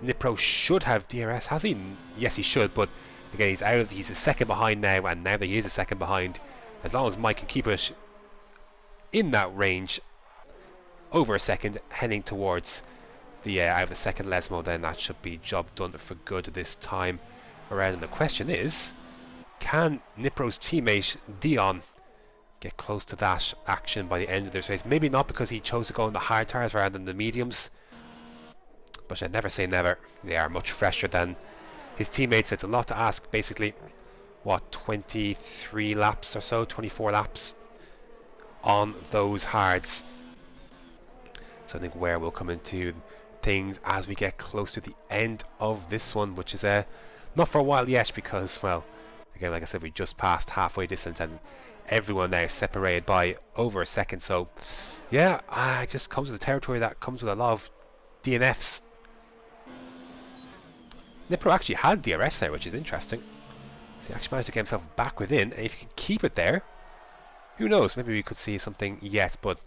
Nipro should have DRS, has he? Yes, he should, but again, he's a second behind now, and now that he is a second behind, as long as Mike can keep it in that range, over a second, heading towards the out of the second Lesmo, then that should be job done for good this time around. And the question is, can Nipro's teammate Dion get close to that action by the end of this race? Maybe not, because he chose to go on the hard tyres rather than the mediums, but I'd never say never. They are much fresher than his teammates. It's a lot to ask, basically. What, 23 laps or so, 24 laps on those hards. So I think where we'll come into things as we get close to the end of this one, which is not for a while yet, because, well, again, like I said, we just passed halfway distance and everyone now separated by over a second. So yeah, it just comes with the territory that comes with a lot of DNFs. Nipro actually had DRS there, which is interesting. So he actually managed to get himself back within, and if he can keep it there, who knows, maybe we could see something yet. But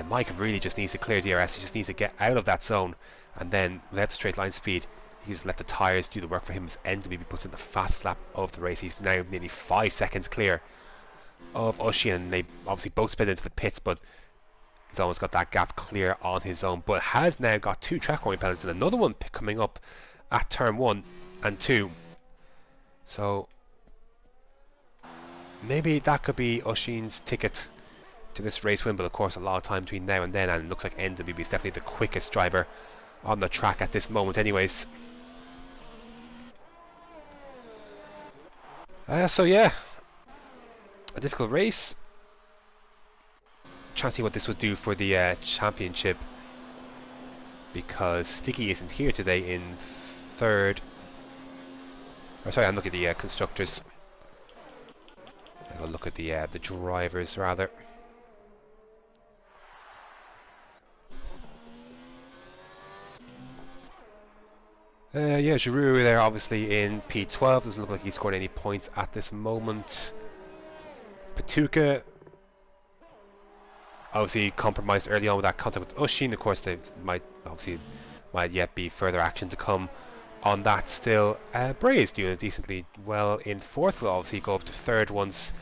Mike really just needs to clear DRS. He just needs to get out of that zone, and then without the straight line speed, he just let the tyres do the work for him. His end maybe puts in the fast lap of the race. He's now nearly 5 seconds clear of Ushi, and they obviously both sped into the pits, but he's almost got that gap clear on his own, but has now got 2 track warning penalties and another one coming up at turn 1 and 2. So maybe that could be Oshin's ticket to this race win, but of course a lot of time between now and then, and it looks like NWB is definitely the quickest driver on the track at this moment anyways. So yeah, a difficult race. Trying to see what this would do for the championship, because Sticky isn't here today in third. Or sorry, I'm looking at the constructors. I'll look at the drivers rather. Yeah, Giroud there obviously in P12. Doesn't look like he scored any points at this moment. Patuka obviously compromised early on with that contact with Ushin. Of course, there might yet be further action to come on that still. Bray is doing decently well in fourth. Will obviously go up to third once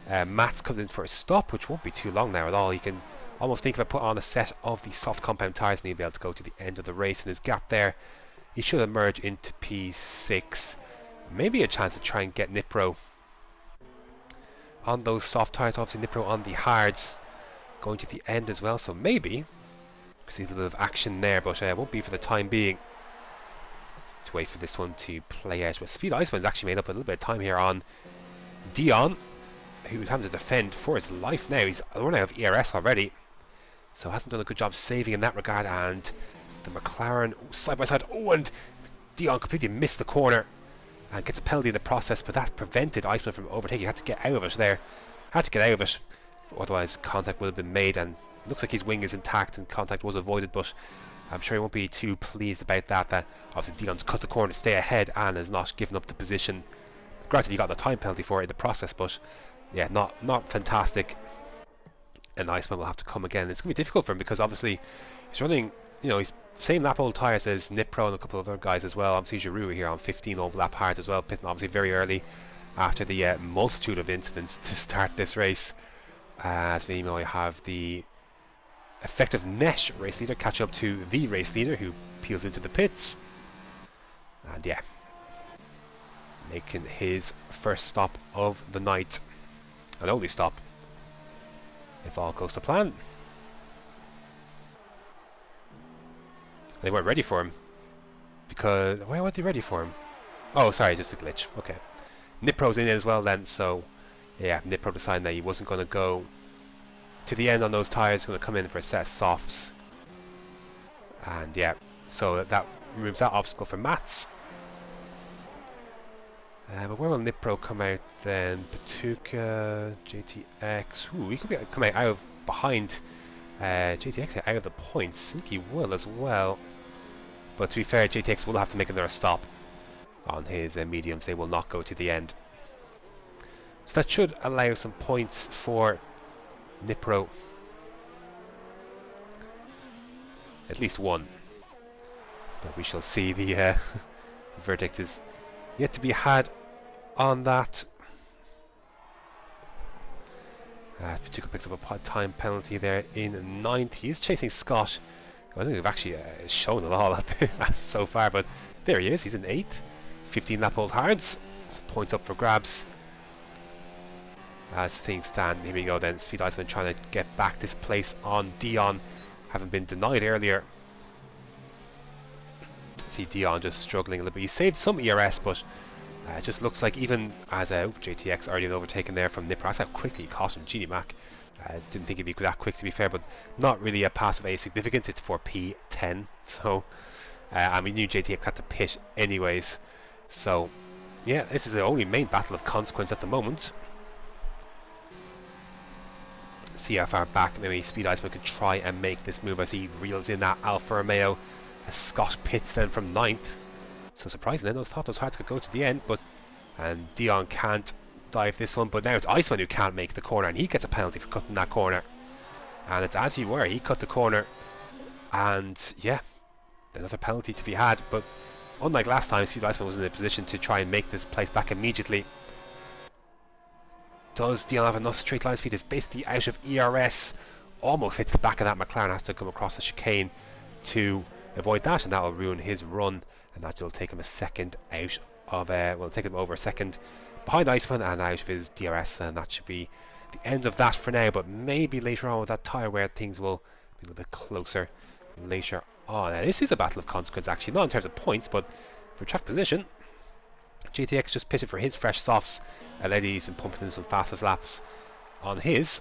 Mats comes in for a stop, which won't be too long now at all. He can almost think if I put on a set of the soft compound tyres, and he'll be able to go to the end of the race. And his gap there, he should emerge into P6. Maybe a chance to try and get Nipro on those soft tyres. Obviously Nipro on the hards going to the end as well, so maybe see a little bit of action there, but it won't be for the time being. To wait for this one to play out. But Speed Iceman's actually made up a little bit of time here on Dion, who's having to defend for his life now. He's run out of ERS already, so hasn't done a good job saving in that regard. And the McLaren side by side. Oh, and Dion completely missed the corner and gets a penalty in the process, but that prevented Iceman from overtaking. He had to get out of it there. Had to get out of it, otherwise contact would have been made. And it looks like his wing is intact and contact was avoided, but I'm sure he won't be too pleased about that. That obviously Dion's cut the corner to stay ahead and has not given up the position. Granted, he got the time penalty for it in the process, but yeah, not fantastic. And Iceman will have to come again. It's going to be difficult for him because obviously he's running, you know, he's same lap old tyres as Nipro and a couple of other guys as well. Obviously Giroud here on 15 old lap hards as well, pitting obviously very early after the multitude of incidents to start this race. As we know, I have the effective Nesh race leader catch up to the race leader, who peels into the pits, and yeah, making his first stop of the night, and only stop if all goes to plan. They weren't ready for him, because why weren't they ready for him? Oh, sorry, just a glitch. Okay, Nipro's in as well then, so yeah, Nipro decided that he wasn't going to go to the end on those tyres, going to come in for a set of softs, and yeah, so that removes that obstacle for Mats. But where will Nipro come out then? Patuka, JTX. Ooh, he could be coming out of behind JTX out of the points. I think he will as well. But to be fair, JTX will have to make another stop on his mediums. They will not go to the end. So that should allow some points for Nipro. At least one. But we shall see. The verdict is yet to be had on that. Pachuca picks up a time penalty there in 9th. He's chasing Scott. I don't think we've actually shown it all so far, but there he is. He's in 8th. 15 lap old hards. So points up for grabs. As things stand, here we go then. Speed Iceman trying to get back this place on Dion, having been denied earlier. See Dion just struggling a little bit. He saved some ERS, but it just looks like even as JTX already overtaken there from Nipper. That's how quickly he caught him. Genie Mac. Didn't think it'd be that quick, to be fair, but not really a pass of any significance. It's for P10, so and we knew JTX had to pit anyways. So yeah, this is the only main battle of consequence at the moment. See how far back maybe Speed Iceman could try and make this move as he reels in that Alfa Romeo. As Scott pits then from 9th. So surprising then, I thought those hearts could go to the end, but and Dion can't dive this one, but now it's Iceman who can't make the corner, and he gets a penalty for cutting that corner. And it's as you were, he cut the corner, and yeah, another penalty to be had. But unlike last time, Speed Iceman was in a position to try and make this place back immediately. Does Dion have enough straight line speed? It's basically out of ERS. Almost hits the back of that McLaren. Has to come across the chicane to avoid that, and that will ruin his run, and that will take him a second out of will take him over a second behind Iceman and out of his DRS, and that should be the end of that for now. But maybe later on with that tyre wear, things will be a little bit closer later on. Now, this is a battle of consequence actually, not in terms of points, but for track position. GTX just pitted for his fresh softs. Eddie's been pumping in some fastest laps on his.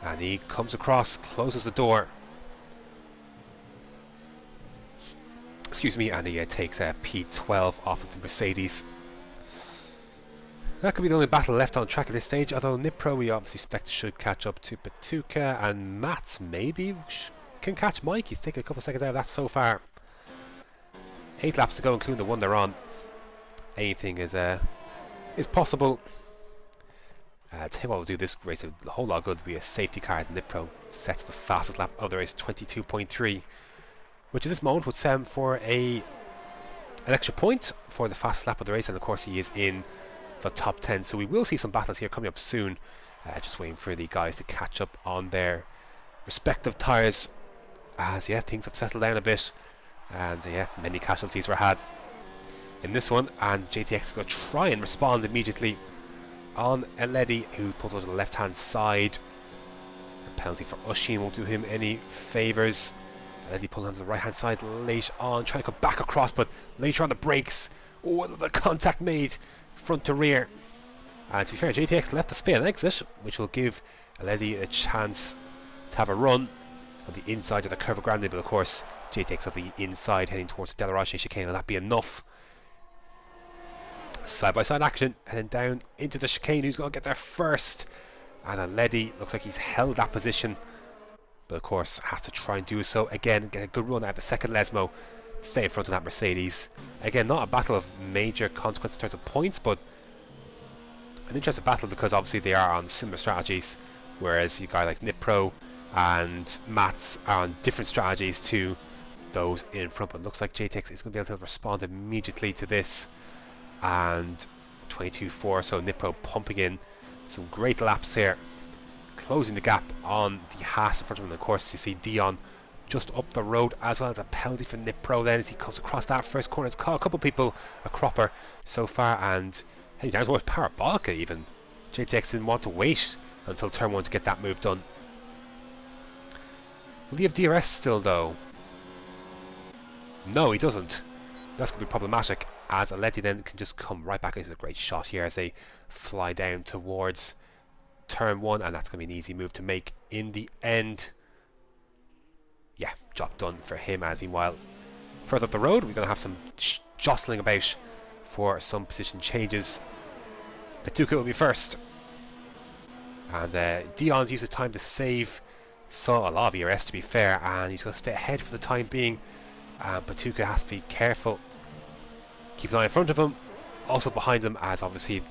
And he comes across, closes the door. Excuse me, and he takes P12 off of the Mercedes. That could be the only battle left on track at this stage, although Nipro we obviously expect should catch up to Pachuca, and Matt maybe can catch Mike. He's taken a couple of seconds out of that so far. 8 laps to go, including the one they're on. Anything is possible. Tell you what, we'll do this race a whole lot good. Will be a safety car as Nipro sets the fastest lap of the race, 22.3, which at this moment would set him for an extra point for the fastest lap of the race, and of course he is in the top 10. So we will see some battles here coming up soon. Just waiting for the guys to catch up on their respective tyres, as yeah, things have settled down a bit. And yeah, many casualties were had in this one, and JTX is going to try and respond immediately on Eledi, who pulls over to the left hand side. A penalty for Oshin won't do him any favours. Eledi pulls onto the right hand side late on, trying to come back across, but later on the brakes. Oh, the contact made front to rear. And to be fair, JTX left the spin exit, which will give Eledi a chance to have a run on the inside of the Curva Grande, but of course JTX of the inside heading towards the Delarache chicane. Will that be enough? Side by side action, heading down into the chicane. Who's going to get there first? And Aledi looks like he's held that position, but of course has to try and do so again. Get a good run at the second Lesmo to stay in front of that Mercedes. Again, not a battle of major consequence in terms of points, but an interesting battle because obviously they are on similar strategies, whereas you guys like Nipro and Mats are on different strategies to those in front. But it looks like JTX is going to be able to respond immediately to this. And 22.4, so Nipro pumping in some great laps here, closing the gap on the Haas in front of him. And of course you see Dion just up the road as well. As a penalty for Nipro then as he comes across that first corner. It's caught a couple of people a cropper so far, and heading down towards Parabolica even. JTX didn't want to wait until turn 1 to get that move done. Will he have DRS still though? No, he doesn't. That's going to be problematic, as Aleti then can just come right back. This is a great shot here as they fly down towards turn 1, and that's going to be an easy move to make in the end. Yeah, job done for him. As meanwhile, further up the road, we're going to have some jostling about for some position changes. Patuca will be first, and Dion's used the time to save. Saw a lot of ERS to be fair, and he's going to stay ahead for the time being. Patuca has to be careful Keep an eye in front of him, also behind him, as obviously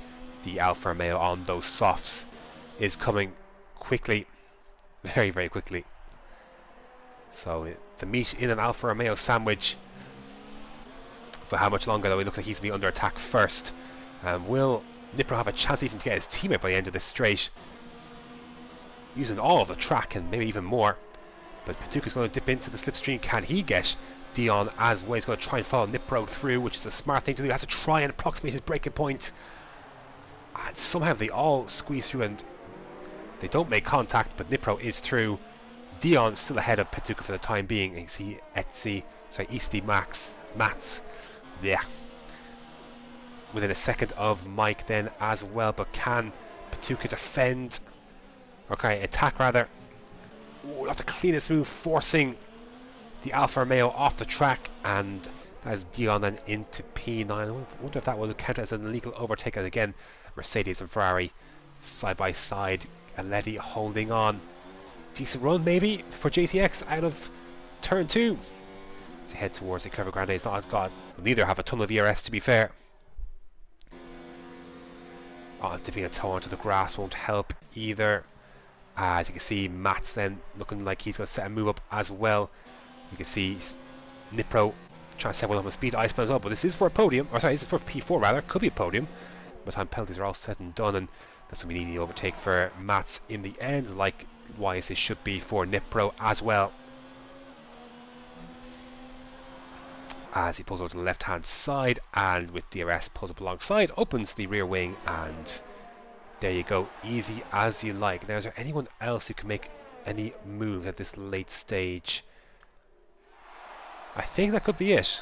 the Alfa Romeo on those softs is coming quickly, very, very quickly. So the meat in an Alfa Romeo sandwich. For how much longer though? It looks like he's going to be under attack first. Will Nipro have a chance even to get his teammate by the end of this straight? Using all of the track and maybe even more. But Patuca's going to dip into the slipstream. Can he get Dion as well? He's going to try and follow Nipro through, which is a smart thing to do. He has to try and approximate his braking point. And somehow they all squeeze through and they don't make contact, but Nipro is through. Dion still ahead of Patuca for the time being. And you see Easty Mats. Yeah. Within a second of Mike then as well, but can Patuca defend? Okay, attack rather. Ooh, not the cleanest move, forcing the Alfa Romeo off the track, and that's Dion then into P9. I wonder if that will count as an illegal overtake, as again Mercedes and Ferrari side by side. Aleti holding on. Decent run maybe for JTX out of turn 2. To head towards the Curva Grande. It's not got, neither have a ton of ERS to be fair. Dipping a toe onto the grass won't help either. As you can see, Mats then looking like he's going to set a move up as well. You can see Nipro trying to set one up on speed Iceman as well, but this is for a podium, or sorry, this is for P4 rather, could be a podium by the time penalties are all said and done, and that's going to be an easy overtake for Mats in the end, likewise it should be for Nipro as well. As he pulls over to the left hand side, and with DRS pulls up alongside, opens the rear wing, and there you go, easy as you like. Now, is there anyone else who can make any moves at this late stage? I think that could be it.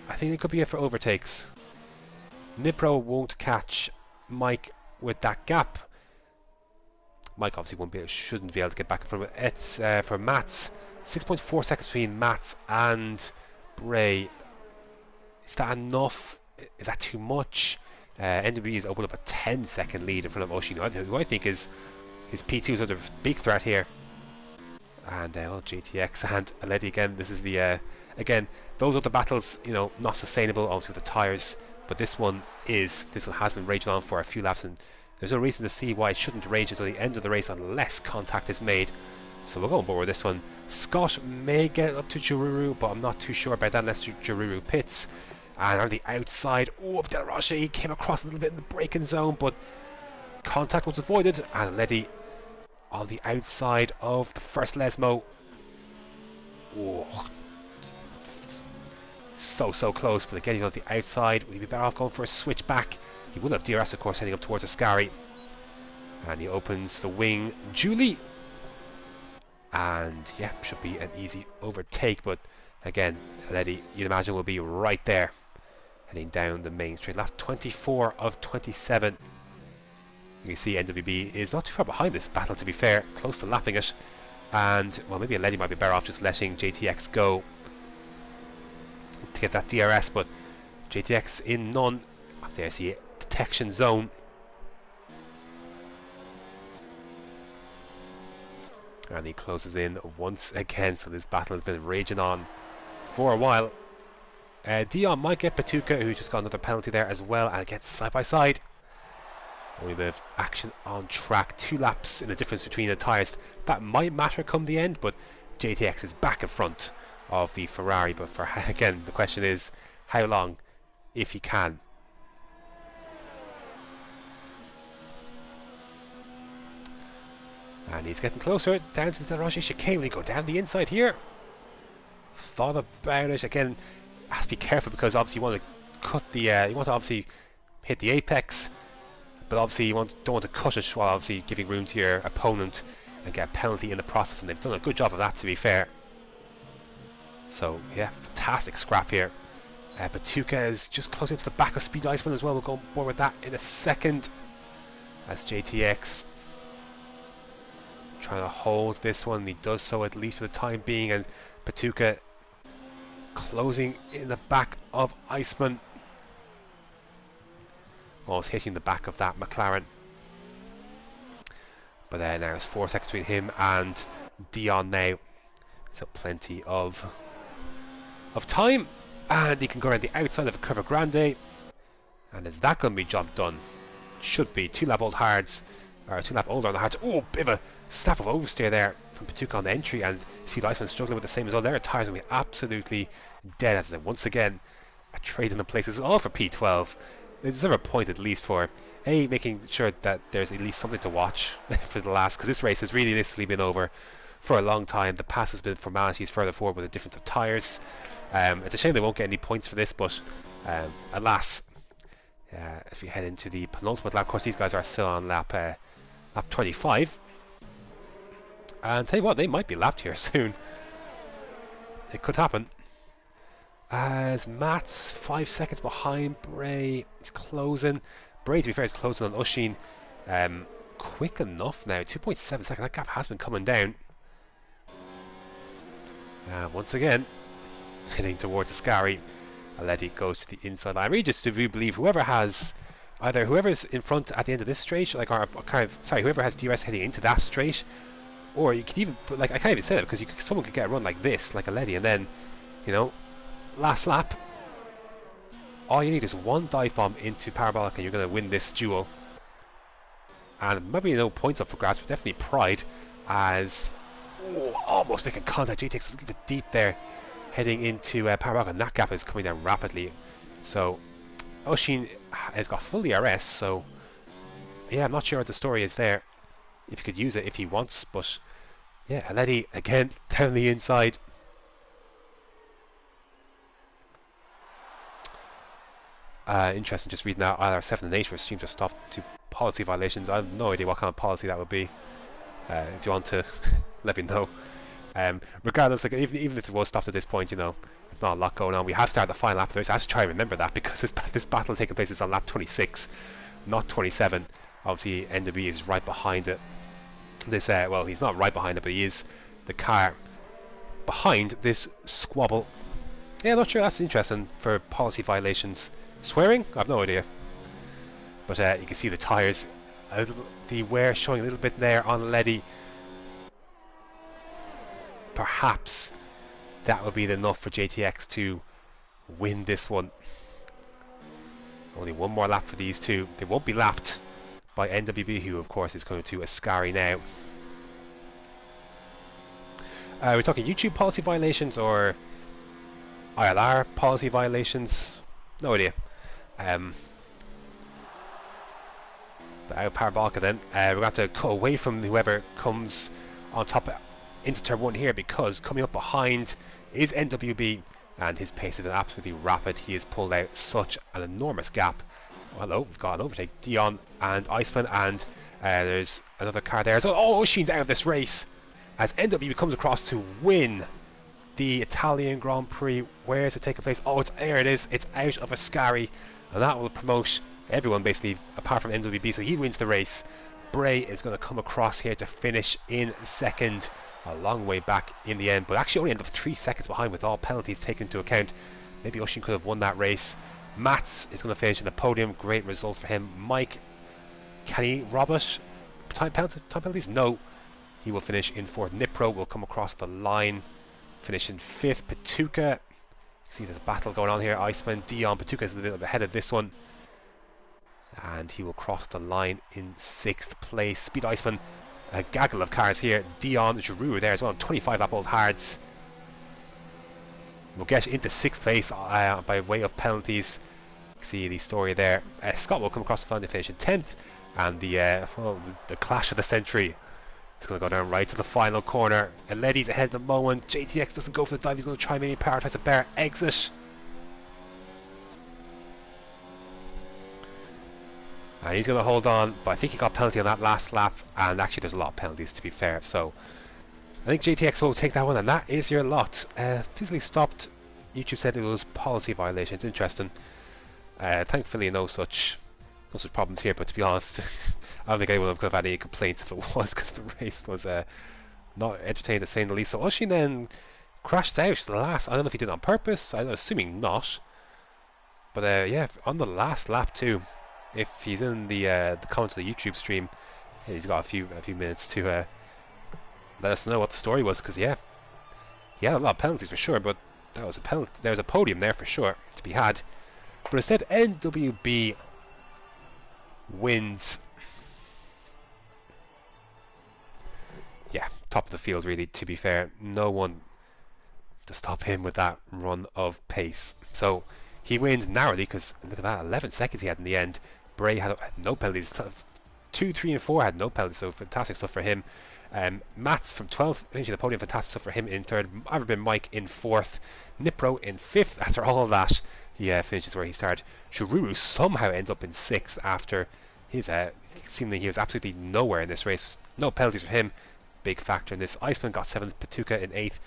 I think it could be it for overtakes. Nipro won't catch Mike with that gap. Mike obviously shouldn't be able to get back in front of it. It's for Mats. 6.4 seconds between Mats and Bray. Is that enough? Is that too much? NWE has opened up a 10-second lead in front of Oshino, who I think is his P2 is under big threat here. And well, JTX and Aleti again. This is the again, those are the battles, you know, not sustainable obviously with the tires, but this one has been raging on for a few laps, and there's no reason to see why it shouldn't rage until the end of the race unless contact is made. So we'll go on board with this one. Scott may get up to Jururu, but I'm not too sure about that unless Jururu pits. And on the outside, of Del Roche, he came across a little bit in the braking zone, but contact was avoided. And Letty on the outside of the first Lesmo. Oh, so close, but again he's on the outside. Would he be better off going for a switch back? He will have DRS, of course, heading up towards Ascari. And he opens the wing, Julie. And yeah, should be an easy overtake, but again, Letty, you'd imagine, will be right there, heading down the main straight. Lap 24 of 27. You can see NWB is not too far behind this battle, to be fair, close to lapping it. And well, maybe Letty might be better off just letting JTX go to get that DRS, but JTX in none. There, see detection zone. And he closes in once again, so this battle has been raging on for a while. Dion might get Patuca, who just got another penalty there as well, and gets side by side. Only a bit of action on track, 2 laps in the difference between the tyres. That might matter come the end, but JTX is back in front of the Ferrari. But for again, the question is how long, if he can. And he's getting closer down to the Roche chicane. We go down the inside here. Thought about it again. Has to be careful because obviously you want to cut the. You want to obviously hit the apex, but obviously you don't want to cut it while obviously giving room to your opponent and get a penalty in the process. And they've done a good job of that, to be fair. So yeah, fantastic scrap here. Patuca is just closing to the back of Speed Iceman as well. We'll go more with that in a second. As JTX trying to hold this one, he does so at least for the time being, and Patuca closing in the back of Iceman, almost hitting the back of that McLaren. But now it's 4 seconds between him and Dion now, so plenty of time. And he can go around the outside of a Curva Grande. And is that going to be job done? Should be. 2 lap old hards, or 2 lap older on the hards. Oh, bit of a snap of oversteer there from Patuca on the entry, and Speed Iceman struggling with the same as well. Their tyres will be absolutely dead, as once again a trade in the places, all for P12. They deserve a point at least for making sure that there's at least something to watch for the last, because this race has really literally been over for a long time. The past has been formalities further forward with the difference of tyres. It's a shame they won't get any points for this, but alas, if we head into the penultimate lap, of course these guys are still on lap 25, and tell you what, they might be lapped here soon. It could happen, as Matt's 5 seconds behind Bray. He's closing. Bray, to be fair, is closing on Ushin quick enough now. 2.7 seconds. That gap has been coming down. Once again, heading towards Ascari. Aledi goes to the inside line. I really just do believe whoever's in front at the end of this straight, like, or kind of, sorry, whoever has DRS heading into that straight, or you could even, like, I can't even say that because someone could get a run like this, like Aledi, and then, you know, last lap, all you need is one dive bomb into Parabolic and you're going to win this duel. And maybe no points up for grabs, but definitely pride, as almost making contact. GTX a little bit deep there, heading into Parabolic, and that gap is coming down rapidly. So Oshin has got full ERS, so yeah, I'm not sure what the story is there, if he could use it if he wants, but yeah, Aledi again down the inside. Interesting, just reading out ILR7 and 8 were streamed to stop to policy violations. I have no idea what kind of policy that would be. If you want to let me know. Regardless, like, even if it was stopped at this point, you know, there's not a lot going on. We have started the final lap of the race. I have to try and remember that, because this battle taking place is on lap 26, not 27. Obviously, NW is right behind it. This, well, he's not right behind it, but he is the car behind this squabble. Yeah, not sure. That's interesting for policy violations. Swearing? I've no idea. But you can see the tyres, the wear showing a little bit there on Aledi. Perhaps that would be enough for JTX to win this one. Only one more lap for these two. They won't be lapped by NWB, who of course is going to Ascari now. We're talking YouTube policy violations or ILR policy violations? No idea. But out Parabolica then. We're going to have to cut away from whoever comes on top into turn 1 here, because coming up behind is NWB, and his pace is absolutely rapid. He has pulled out such an enormous gap. Oh, hello, we've got an overtake. Dion and Iceman, and there's another car there. So, oh, Sheen's out of this race as NWB comes across to win the Italian Grand Prix. Where is it taking place? Oh, there it is. It's out of Ascari, and that will promote everyone basically apart from NWB, so he wins the race. Bray is going to come across here to finish in second, a long way back in the end, but actually only ended up 3 seconds behind with all penalties taken into account. Maybe Oshin could have won that race. Mats is going to finish in the podium. Great result for him. Mike, can he rob it? Time penalties? No. He will finish in fourth. Nipro will come across the line, finish in fifth. Patuca, see there's a battle going on here. Iceman, Dion. Patuca is a little bit ahead of this one, and he will cross the line in sixth place. Speed Iceman, a gaggle of cars here. Dion, Giroux there as well, 25 lap old hards. We'll get into sixth place by way of penalties. See the story there. Scott will come across the line to finish in 10th, and the clash of the century. It's going to go down right to the final corner. Aledi's ahead at the moment. JTX doesn't go for the dive. He's going to try maybe prioritize a better exit. And he's going to hold on, but I think he got a penalty on that last lap, and actually there's a lot of penalties to be fair, so I think JTX will take that one, and that is your lot. Physically stopped. YouTube said it was policy violations. Interesting. Thankfully no such problems here, but to be honest, I don't think anyone could have had any complaints if it was, because the race was not entertaining to say the least. So Oshin then crashed out the last. I don't know if he did it on purpose. I'm assuming not. But yeah, on the last lap too. If he's in the comments of the YouTube stream, he's got a few minutes to let us know what the story was, because yeah, he had a lot of penalties for sure, but that was a penalty. There was a podium there for sure to be had, but instead NWB wins. Yeah, top of the field really, to be fair. No one to stop him with that run of pace. So he wins narrowly, because look at that, 11 seconds he had in the end. Bray had no penalties. 2, 3 and 4 had no penalties, so fantastic stuff for him. Mats from 12th finishing the podium, fantastic stuff for him in 3rd. Iverben Mike in 4th. Nipro in 5th. After all of that, he finishes where he started. Shururu somehow ends up in 6th after his seemingly he was absolutely nowhere in this race. No penalties for him, big factor in this. Iceman got 7th, Patuka in 8th.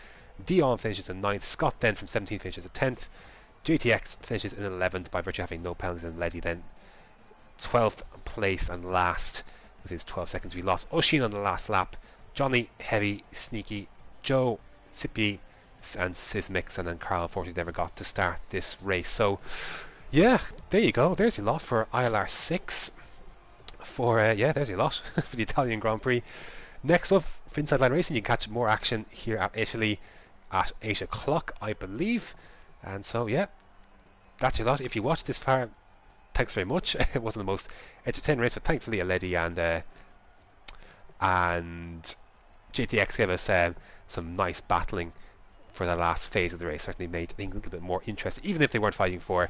Dion finishes in 9th. Scott then from 17th finishes at 10th. JTX finishes in 11th by virtue of having no penalties, and Leddy then 12th place and last with his 12 seconds. We lost Oshin on the last lap. Johnny, Heavy, Sneaky, Joe, Sippy and Sismix, and then Carl unfortunately never got to start this race. So yeah, there you go. There's your lot for ILR6 for yeah, there's your lot for the Italian Grand Prix. Next up for Inside Line Racing, you can catch more action here at Italy at 8 o'clock, I believe. And so yeah, that's your lot. If you watched this far, thanks very much. It wasn't the most entertaining race, but thankfully Aledi and JTX gave us some nice battling for the last phase of the race. Certainly made things a little bit more interesting, even if they weren't fighting for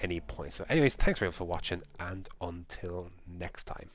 any points. So anyways, thanks very much for watching, and until next time.